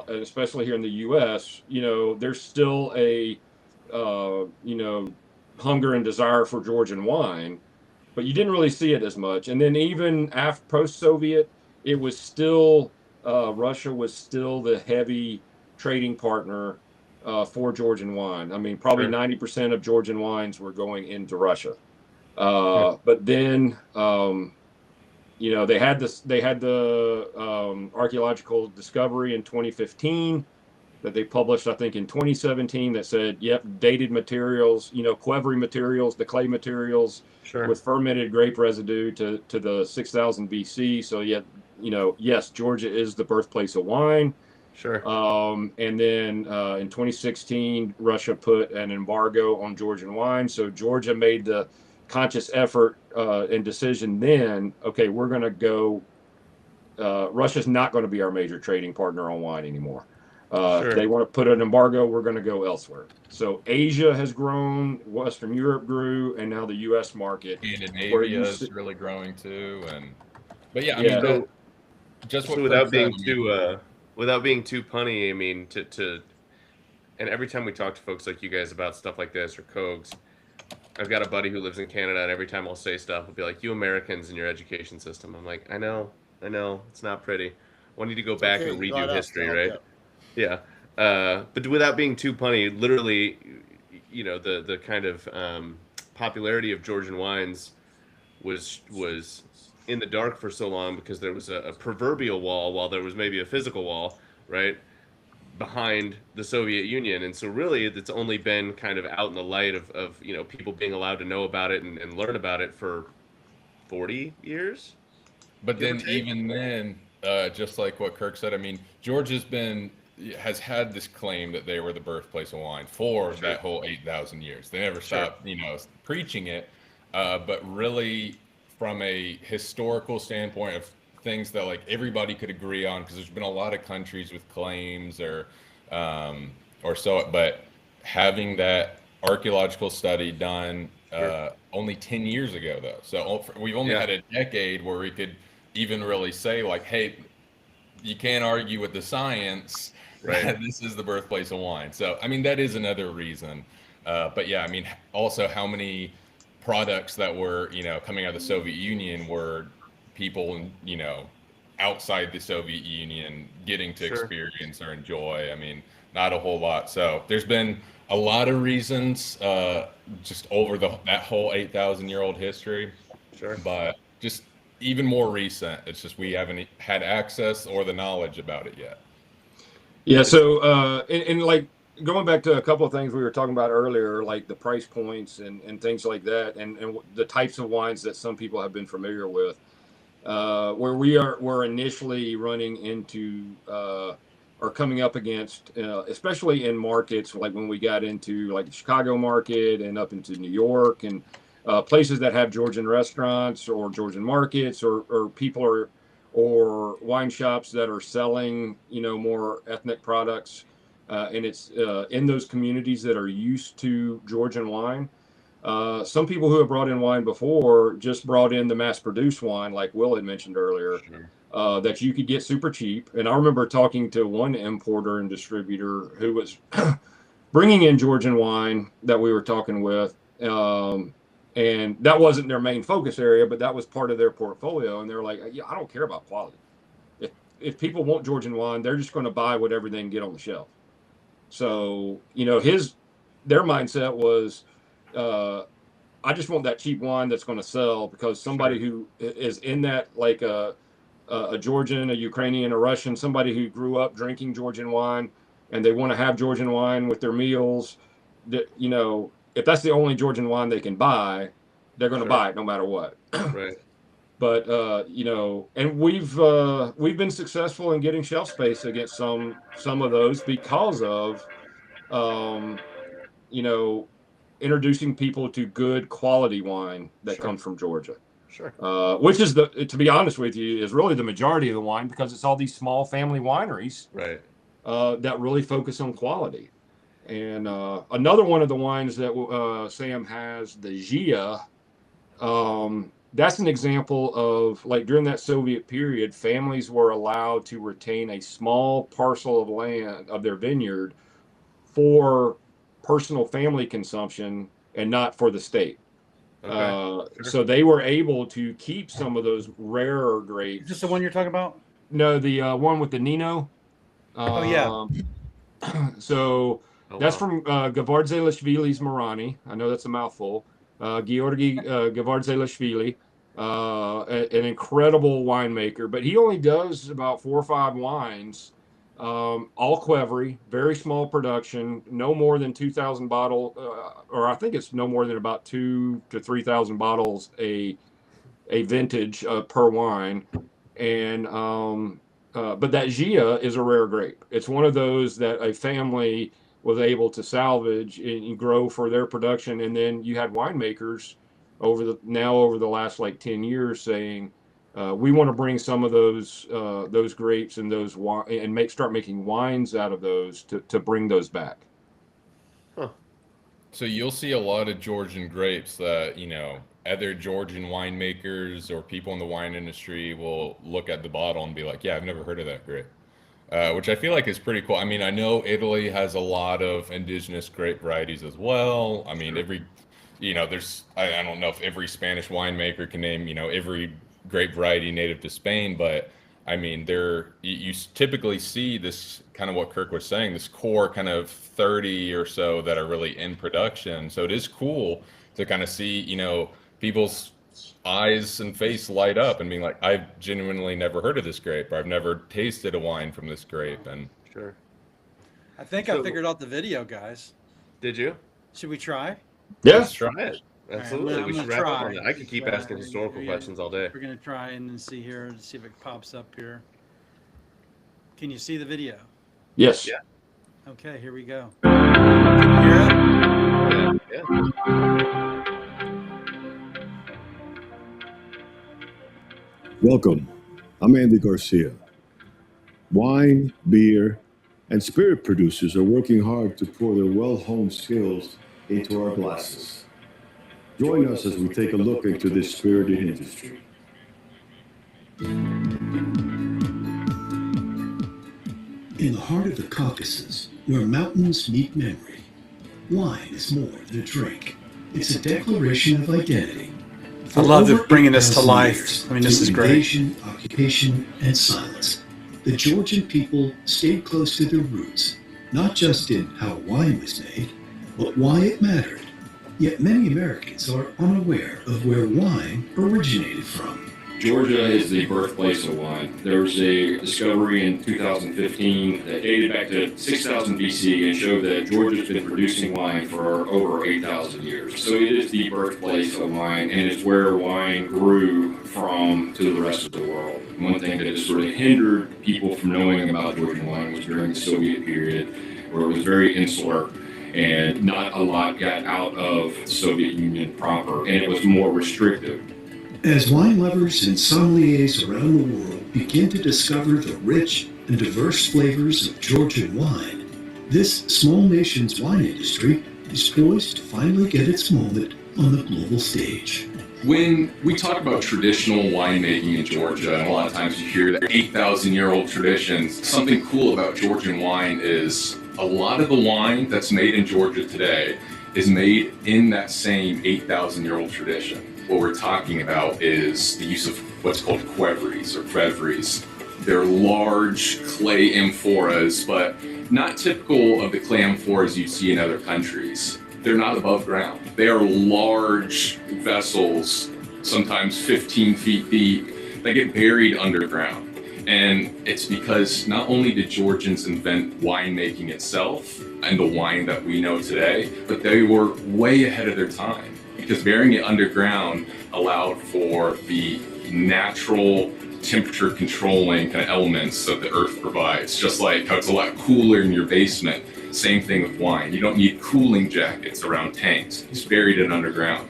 especially here in the U.S., there's still a, hunger and desire for Georgian wine, but you didn't really see it as much. And then even after post-Soviet, it was still, Russia was still the heavy trading partner for Georgian wine. I mean, probably 90% of Georgian wines were going into Russia. But then, they had the archaeological discovery in 2015 that they published, I think, in 2017 that said, yep, dated materials, Qvevri materials, the clay materials with fermented grape residue to the 6000 BC. So yes, Georgia is the birthplace of wine. Sure. And then in 2016, Russia put an embargo on Georgian wine. So Georgia made the conscious effort and decision then, okay, we're going to go, Russia's not going to be our major trading partner on wine anymore. They want to put an embargo, we're going to go elsewhere. So Asia has grown, Western Europe grew, and now the U.S. market. Scandinavia is really growing too. But yeah, I mean, just what without being too punny, I mean, and every time we talk to folks like you guys about stuff like this or Kogs, I've got a buddy who lives in Canada, and every time I'll say stuff, he'll be like, "You Americans and your education system." I'm like, I know, it's not pretty. I need to go back and redo history, right? Yeah. But without being too punny, literally, the kind of popularity of Georgian wines was in the dark for so long because there was a proverbial wall while there was maybe a physical wall, right, behind the Soviet Union. And so really it's only been kind of out in the light of people being allowed to know about it and learn about it for 40 years. But then even then, just like what Kirk said, I mean, Georgia's has had this claim that they were the birthplace of wine for that whole 8,000 years. They never stopped, preaching it. But really, from a historical standpoint of things that like everybody could agree on, because there's been a lot of countries with claims or so, but having that archaeological study done only 10 years ago, though. So we've only had a decade where we could even really say like, hey, you can't argue with the science. Right. This is the birthplace of wine. So, I mean, that is another reason. But yeah, I mean, also how many products that were, coming out of the Soviet Union were people, outside the Soviet Union getting to experience or enjoy. I mean, not a whole lot. So there's been a lot of reasons just over that whole 8,000-year-old history. Sure. But just even more recent, it's just we haven't had access or the knowledge about it yet. Yeah, so and like going back to a couple of things we were talking about earlier, like the price points and things like that, and the types of wines that some people have been familiar with, where we're initially running into or coming up against, especially in markets like when we got into like the Chicago market and up into New York and places that have Georgian restaurants or Georgian markets or people or wine shops that are selling, more ethnic products. and it's in those communities that are used to Georgian wine. Some people who have brought in wine before just brought in the mass-produced wine, like Will had mentioned earlier, that you could get super cheap. And I remember talking to one importer and distributor who was bringing in Georgian wine that we were talking with, and that wasn't their main focus area, but that was part of their portfolio. And they're like, yeah, I don't care about quality. If people want Georgian wine, they're just going to buy whatever they can get on the shelf. So, you know, their mindset was, I just want that cheap wine that's going to sell, because somebody who is in that, like a Georgian, a Ukrainian, a Russian, somebody who grew up drinking Georgian wine, and they want to have Georgian wine with their meals, you know, if that's the only Georgian wine they can buy, they're going to buy it no matter what. Right. But you know, and we've been successful in getting shelf space against some of those because of you know, introducing people to good quality wine that comes from Georgia. Sure. Which is, to be honest with you, is really the majority of the wine, because it's all these small family wineries, Right. that really focus on quality. And another one of the wines that Sam has, the Gia, that's an example of, like, during that Soviet period, families were allowed to retain a small parcel of land of their vineyard for personal family consumption and not for the state. Okay. So they were able to keep some of those rarer grapes. Is this the one you're talking about? No, the one with the Nino. Oh, yeah. So that's from Gavardzelishvili's Marani. I know that's a mouthful. Georgi Gavardzelishvili, an incredible winemaker, but he only does about 4 or 5 wines, all Qvevri, very small production, no more than 2,000 bottles, or I think it's no more than about 2,000 to 3,000 bottles a vintage per wine. And but that Gia is a rare grape. It's one of those that a family was able to salvage and grow for their production. And then you had winemakers over the last like 10 years saying, we want to bring some of those grapes and those and start making wines out of those to bring those back. So you'll see a lot of Georgian grapes that, you know, other Georgian winemakers or people in the wine industry will look at the bottle and be like, yeah, I've never heard of that grape. Which I feel like is pretty cool. I mean, I know Italy has a lot of indigenous grape varieties as well. I mean, I don't know if every Spanish winemaker can name, you know, every grape variety native to Spain, but I mean, you typically see this kind of what Kirk was saying, this core kind of 30 or so that are really in production. So it is cool to kind of see, you know, people's eyes and face light up and being like, I've genuinely never heard of this grape, or I've never tasted a wine from this grape. And Sure. I think I figured out the video, guys. Did you? Should we try? Yeah. Let's try it. Absolutely. I'm We should gonna wrap up try. on that. I could keep asking historical questions all day. We're gonna try and see here, see if it pops up here. Can you see the video? Yes. Yeah. Okay, here we go. Can you hear it? Yeah. Welcome. I'm Andy Garcia. Wine, beer, and spirit producers are working hard to pour their well-honed skills into our glasses. Join us as we take a look into this spirited industry. In the heart of the Caucasus, where mountains meet memory, wine is more than a drink. It's a declaration of identity. I love For over bringing this to 8,000 life. years, I mean, this through is great. Invasion, occupation, and silence, the Georgian people stayed close to their roots, not just in how wine was made, but why it mattered. Yet many Americans are unaware of where wine originated from. Georgia is the birthplace of wine. There was a discovery in 2015 that dated back to 6000 BC and showed that Georgia's been producing wine for over 8,000 years. So it is the birthplace of wine, and it's where wine grew from to the rest of the world. One thing that has sort of hindered people from knowing about Georgian wine was during the Soviet period, where it was very insular and not a lot got out of the Soviet Union proper, and it was more restrictive. As wine lovers and sommeliers around the world begin to discover the rich and diverse flavors of Georgian wine, this small nation's wine industry is poised to finally get its moment on the global stage. When we talk about traditional winemaking in Georgia, and a lot of times you hear that 8,000-year-old traditions, something cool about Georgian wine is a lot of the wine that's made in Georgia today is made in that same 8,000-year-old tradition. What we're talking about is the use of what's called qvevris or qvevris. They're large clay amphoras, but not typical of the clay amphoras you see in other countries. They're not above ground. They are large vessels, sometimes 15 feet deep, that get buried underground. And it's because not only did Georgians invent winemaking itself and the wine that we know today, but they were way ahead of their time, because burying it underground allowed for the natural temperature controlling kind of elements that the earth provides. Just like how it's a lot cooler in your basement, same thing with wine. You don't need cooling jackets around tanks. It's buried it underground.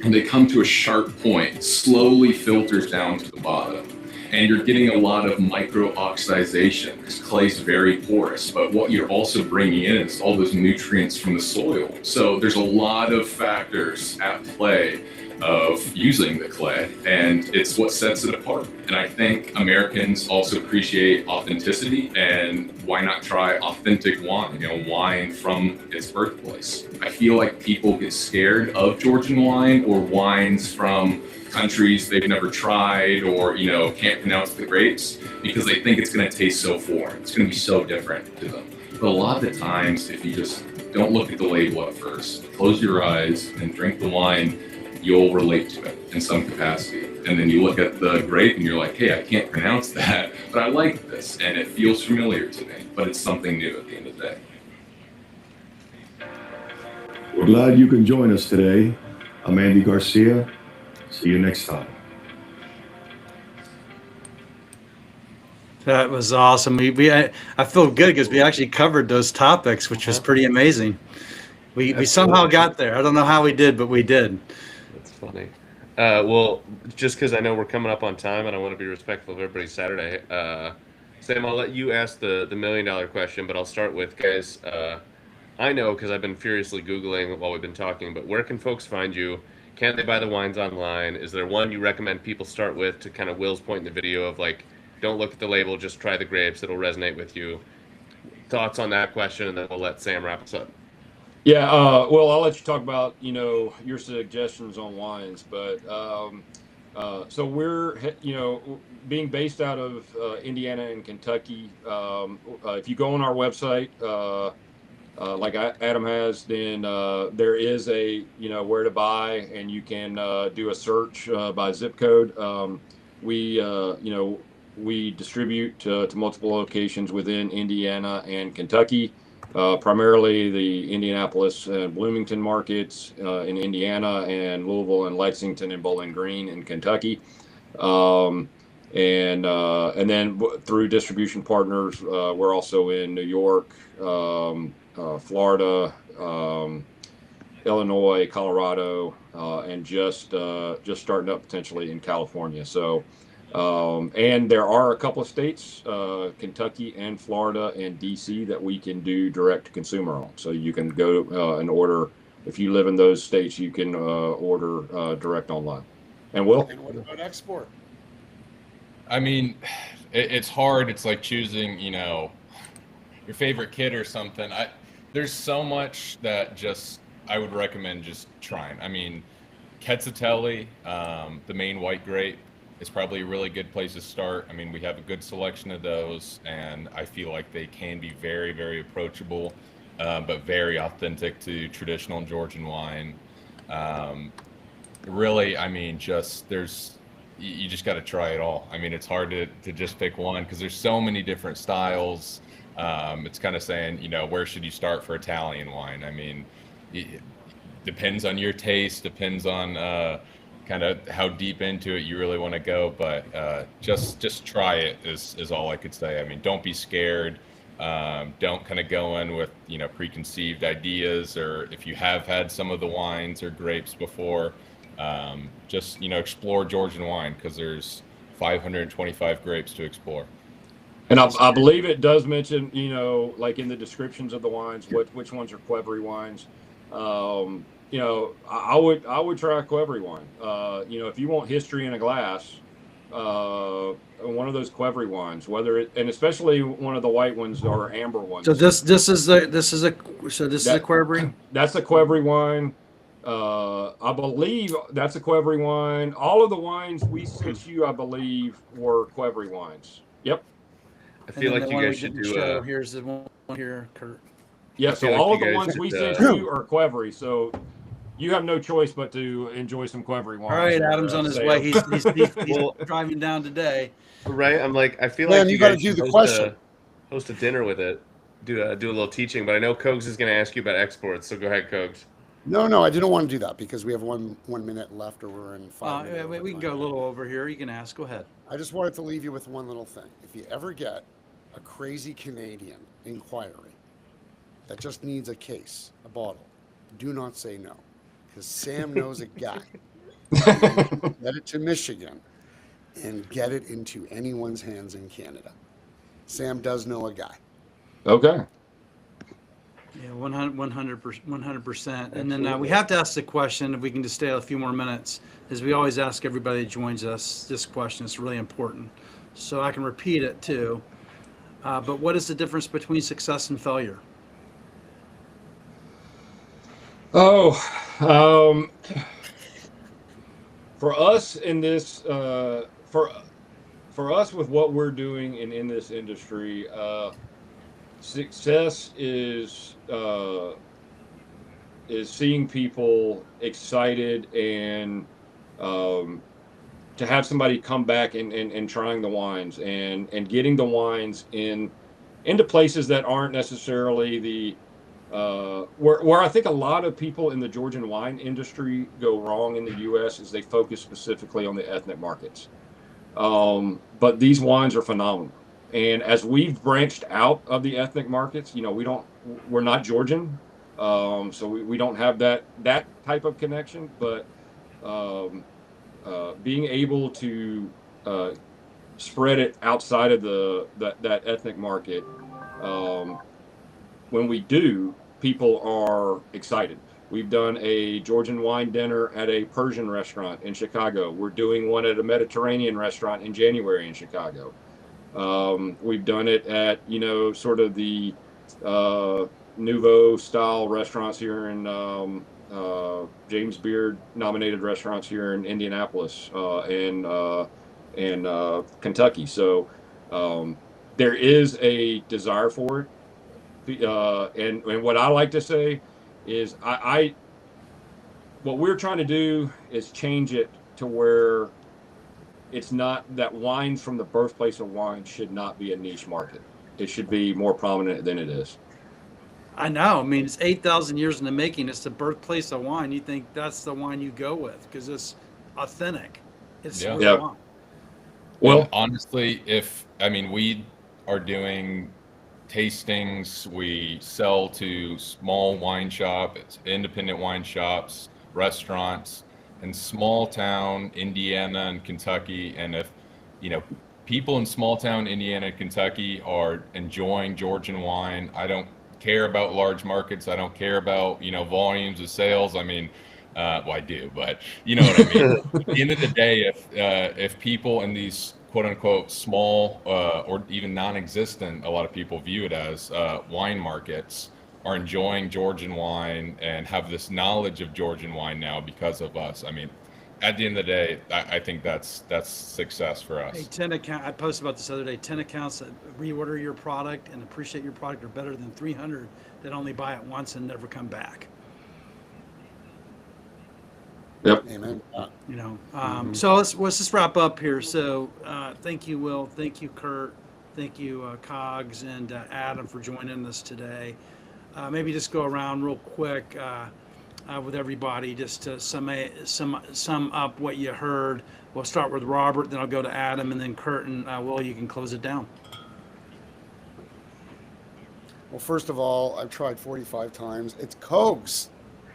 And they come to a sharp point, slowly filters down to the bottom. And you're getting a lot of micro-oxidization because clay's very porous, but what you're also bringing in is all those nutrients from the soil. So there's a lot of factors at play of using the clay, and it's what sets it apart. And I think Americans also appreciate authenticity, and why not try authentic wine, wine from its birthplace. I feel like people get scared of Georgian wine or wines from countries they've never tried or can't pronounce the grapes because they think it's going to taste so foreign. It's going to be so different to them. But a lot of the times, if you just don't look at the label at first, close your eyes and drink the wine, you'll relate to it in some capacity. And then you look at the grape and you're like, hey, I can't pronounce that, but I like this and it feels familiar to me, but it's something new at the end of the day. We're glad you can join us today. I'm Andy Garcia. See you next time. That was awesome. I feel good because we actually covered those topics, which was pretty amazing. We somehow got there. I don't know how we did, but we did. That's funny. Well, just because I know we're coming up on time and I want to be respectful of everybody's Saturday, Sam, I'll let you ask the $1 million question, but I'll start with, guys, I know because I've been furiously Googling while we've been talking, but where can folks find you? Can they buy the wines online? Is there one you recommend people start with to kind of Will's point in the video of like, don't look at the label, just try the grapes, it'll resonate with you? Thoughts on that question, and then we'll let Sam wrap us up. Yeah, well, I'll let you talk about, your suggestions on wines, but so we're, being based out of Indiana and Kentucky. If you go on our website, like Adam has, then there is a, where to buy, and you can do a search by zip code. We distribute to multiple locations within Indiana and Kentucky. Primarily the Indianapolis and Bloomington markets in Indiana, and Louisville and Lexington and Bowling Green in Kentucky. And then through distribution partners, we're also in New York, Florida, Illinois, Colorado, and just starting up potentially in California. So, and there are a couple of states, Kentucky and Florida and DC, that we can do direct to consumer on. So you can go and order. If you live in those states, you can order direct online. And Will? And what about export? I mean, it's hard. It's like choosing, your favorite kid or something. There's so much that I would recommend just trying. I mean, Quetzaltelli, the Maine white grape, is probably a really good place to start. I mean, we have a good selection of those, and I feel like they can be very, very approachable, but very authentic to traditional Georgian wine. Really, I mean, you just got to try it all. I mean, it's hard to just pick one because there's so many different styles. It's kind of saying, where should you start for Italian wine? I mean, it depends on your taste, depends on kind of how deep into it you really want to go, but just try it is all I could say. I mean, don't be scared. Don't kind of go in with preconceived ideas, or if you have had some of the wines or grapes before, just explore Georgian wine, because there's 525 grapes to explore. And I believe it does mention, like in the descriptions of the wines, which ones are Qvevri wines. I would try a Qvevri wine. If you want history in a glass, one of those Qvevri wines, and especially one of the white ones or amber ones. So this is a Qvevri. That's a Qvevri wine. I believe that's a Qvevri wine. All of the wines we sent you, I believe, were Qvevri wines. Yep. I feel like you guys should do Here's the one here, Kurt. Yeah, I so feel like all you of the guys ones we should, sent you are Qvevri. So you have no choice but to enjoy some Qvevri wines. All right, Adam's on his way. He's Well, driving down today. right. I'm like, I feel Man, like you you gotta guys do should the question. host a dinner with it. Do a little teaching, but I know Kogs is going to ask you about exports. So go ahead, Kogs. No, I didn't want to do that because we have 1 minute left, or we're in 5 minutes. We can go a little over here. You can ask. Go ahead. I just wanted to leave you with one little thing. If you ever get a crazy Canadian inquiry that just needs a case, a bottle, do not say no, because Sam knows a guy. Get it to Michigan and get it into anyone's hands in Canada. Sam does know a guy. Okay. Yeah, 100%. And then we have to ask the question, if we can just stay a few more minutes, is we always ask everybody that joins us this question. It's really important. So I can repeat it too. But what is the difference between success and failure? For us in this, for us with what we're doing and in this industry, success is seeing people excited and to have somebody come back and trying the wines and getting the wines into places that aren't necessarily the where I think a lot of people in the Georgian wine industry go wrong in the U.S. is they focus specifically on the ethnic markets. But these wines are phenomenal. And as we've branched out of the ethnic markets, we're not Georgian. So we don't have that type of connection, but being able to spread it outside of that ethnic market, when we do, people are excited. We've done a Georgian wine dinner at a Persian restaurant in Chicago. We're doing one at a Mediterranean restaurant in January in Chicago. We've done it at, sort of the Nouveau style restaurants here in James Beard nominated restaurants here in Indianapolis and Kentucky. So there is a desire for it. And what I like to say is what we're trying to do is change it to where it's not that wines from the birthplace of wine should not be a niche market. It should be more prominent than it is. I know. I mean, it's 8,000 years in the making. It's the birthplace of wine. You think that's the wine you go with because it's authentic. It's Yeah. real wine. Well, honestly, we are doing tastings. We sell to small wine shops, independent wine shops, restaurants, in small town Indiana and Kentucky. And if, people in small town Indiana and Kentucky are enjoying Georgian wine, I don't care about large markets. I don't care about, volumes of sales. I mean, well, I do, but you know what I mean? At the end of the day, if people in these quote unquote small or even non-existent, a lot of people view it as wine markets, are enjoying Georgian wine and have this knowledge of Georgian wine now because of us. I mean, at the end of the day, I think that's success for us. Hey, 10 account. I posted about this the other day. 10 accounts that reorder your product and appreciate your product are better than 300 that only buy it once and never come back. Yep. Amen. So let's just wrap up here. So thank you, Will. Thank you, Kurt. Thank you, Cogs and Adam for joining us today. Maybe just go around real quick with everybody just to sum up what you heard. We'll start with Robert, then I'll go to Adam, and then Kurt and Will, you can close it down. Well, first of all, I've tried 45 times. It's Kogs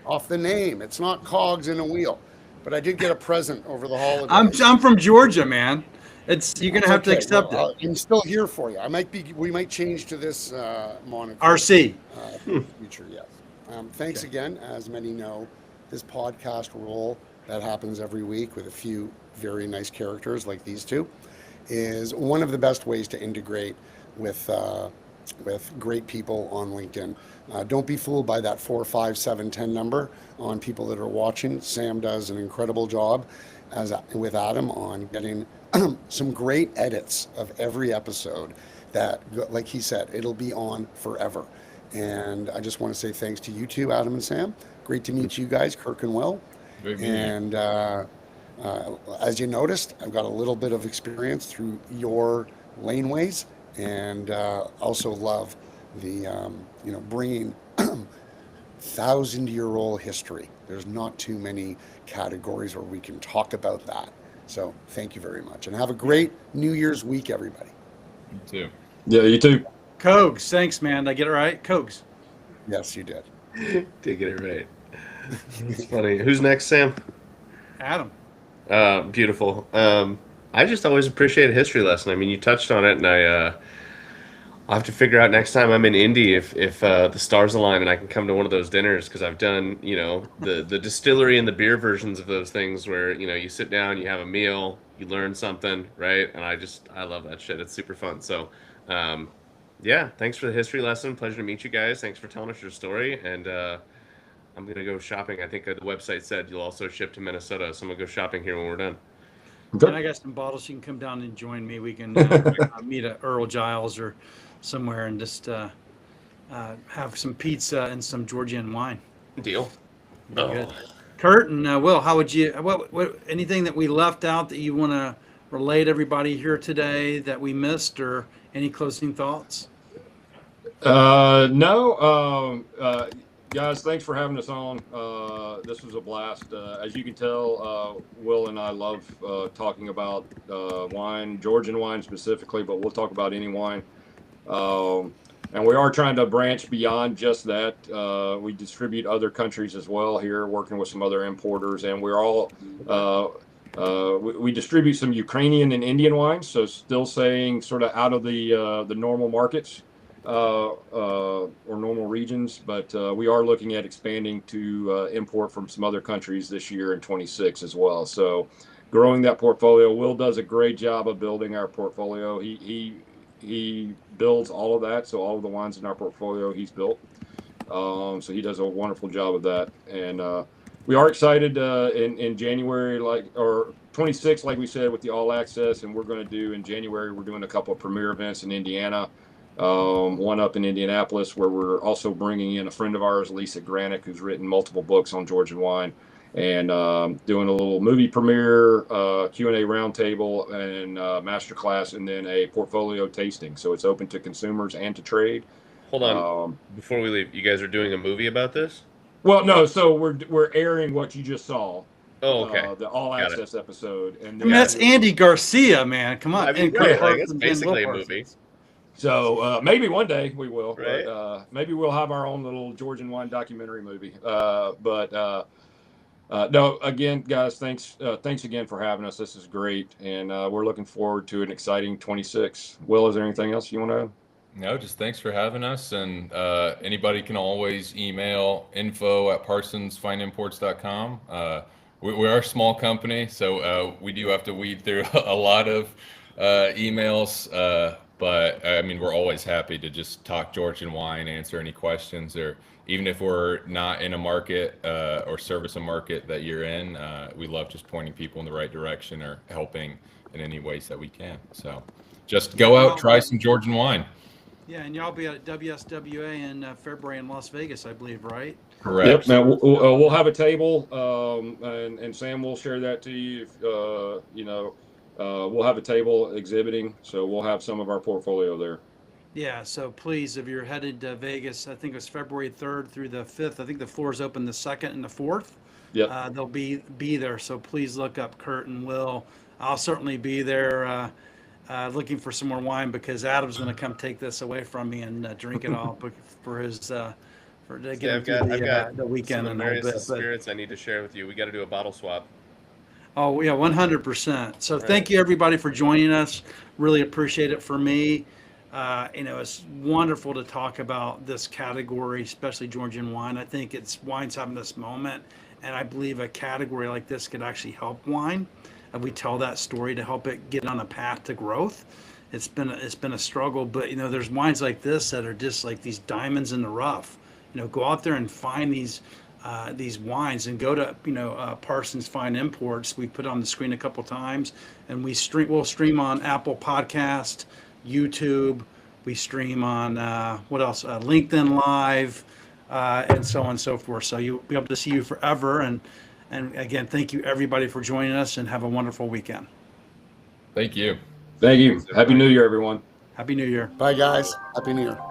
off the name. It's not cogs in a wheel. But I did get a present over the holidays. I'm from Georgia, man. It's you're gonna That's have to okay. accept Well, it. I'm still here for you. We might change to this moniker. RC. For the future, yes. Thanks again. As many know, this podcast role that happens every week with a few very nice characters like these two is one of the best ways to integrate with great people on LinkedIn. Don't be fooled by that 4, 5, 7, 10 number on people that are watching. Sam does an incredible job with Adam on getting some great edits of every episode that, like he said, it'll be on forever. And I just want to say thanks to you two, Adam and Sam. Great to meet you guys, Kirk and Will. Great meeting you. And as you noticed, I've got a little bit of experience through your laneways, and also love the bringing 1,000-year-old history. There's not too many categories where we can talk about that. So thank you very much, and have a great New Year's week, everybody. You too. Yeah, you too. Cogs, thanks, man. Did I get it right? Cogs. Yes, you did. Did get it right. It's funny. Who's next, Sam? Adam. Beautiful. I just always appreciate a history lesson. I mean, you touched on it, and I'll have to figure out next time I'm in Indy if the stars align and I can come to one of those dinners, because I've done, the distillery and the beer versions of those things where, you sit down, you have a meal, you learn something, right? And I love that shit. It's super fun. So, yeah, thanks for the history lesson. Pleasure to meet you guys. Thanks for telling us your story. And I'm going to go shopping. I think the website said you'll also ship to Minnesota, so I'm going to go shopping here when we're done. And I got some bottles. You can come down and join me. We can meet at Earl Giles or somewhere and just have some pizza and some Georgian wine. Deal. Good. Kurt and Will, how would you? What anything that we left out that you want to relate everybody here today that we missed, or any closing thoughts? No. Guys, thanks for having us on. This was a blast. As you can tell, Will and I love talking about wine, Georgian wine specifically, but we'll talk about any wine. And we are trying to branch beyond just that. We distribute other countries as well here, working with some other importers, and we're all we distribute some Ukrainian and Indian wines, so still staying sort of out of the normal markets or normal regions, but we are looking at expanding to import from some other countries this year in 26 as well. So growing that portfolio. Will does a great job of building our portfolio. He builds all of that, so all of the wines in our portfolio he's built. So he does a wonderful job of that, and we are excited in January, or 26, like we said, with the All Access, and we're going to do in January. We're doing a couple of premier events in Indiana. One up in Indianapolis, where we're also bringing in a friend of ours, Lisa Granick, who's written multiple books on Georgian wine, and doing a little movie premiere, Q&A roundtable, and masterclass, and then a portfolio tasting. So it's open to consumers and to trade. Hold on, before we leave, you guys are doing a movie about this? Well, no. So we're airing what you just saw. Oh, okay. The All Access episode, and I mean, that's Andy Garcia, man. Come on. I mean, And right, Kurt like, Parsons it's and basically Will a movie. Parsons. So maybe one day we will. Right. But, maybe we'll have our own little Georgian wine documentary movie. No, again, guys, thanks again for having us. This is great, and we're looking forward to an exciting 26. Will, is there anything else you want to add? No, just thanks for having us. And anybody can always email info@parsonsfineimports.com. We are a small company, so we do have to weed through a lot of emails. But I mean, we're always happy to just talk Georgian wine, answer any questions, or even if we're not in a market or service a market that you're in, we love just pointing people in the right direction or helping in any ways that we can. So just go out, try some Georgian wine. Yeah, and y'all be at WSWA in February in Las Vegas, I believe, right? Correct. Yep. Now we'll have a table, and Sam will share that to you. We'll have a table exhibiting, so we'll have some of our portfolio there. Yeah, so please, if you're headed to Vegas, I think it was February 3rd through the 5th. I think the floors open the 2nd and the 4th. Yep. They'll be there, so please look up Kurt and Will. I'll certainly be there looking for some more wine, because Adam's going to come take this away from me and drink it all for his to get I've got the weekend some and all various bit. spirits I need to share with you. We got to do a bottle swap. Oh, yeah, 100%. So Right. thank you, everybody, for joining us. Really appreciate it for me. It's wonderful to talk about this category, especially Georgian wine. I think wine's having this moment, and I believe a category like this could actually help wine. And we tell that story to help it get on a path to growth. It's been a struggle, but there's wines like this that are just like these diamonds in the rough. Go out there and find these wines, and go to Parsons Fine Imports. We put it on the screen a couple times, and we'll stream on Apple Podcast, YouTube. We stream on what else? LinkedIn Live, and so on and so forth. So you'll be able to see you forever. And again, thank you everybody for joining us, and have a wonderful weekend. Thank you. Thank you. Happy New Year, everyone. Happy New Year. Bye, guys. Happy New Year.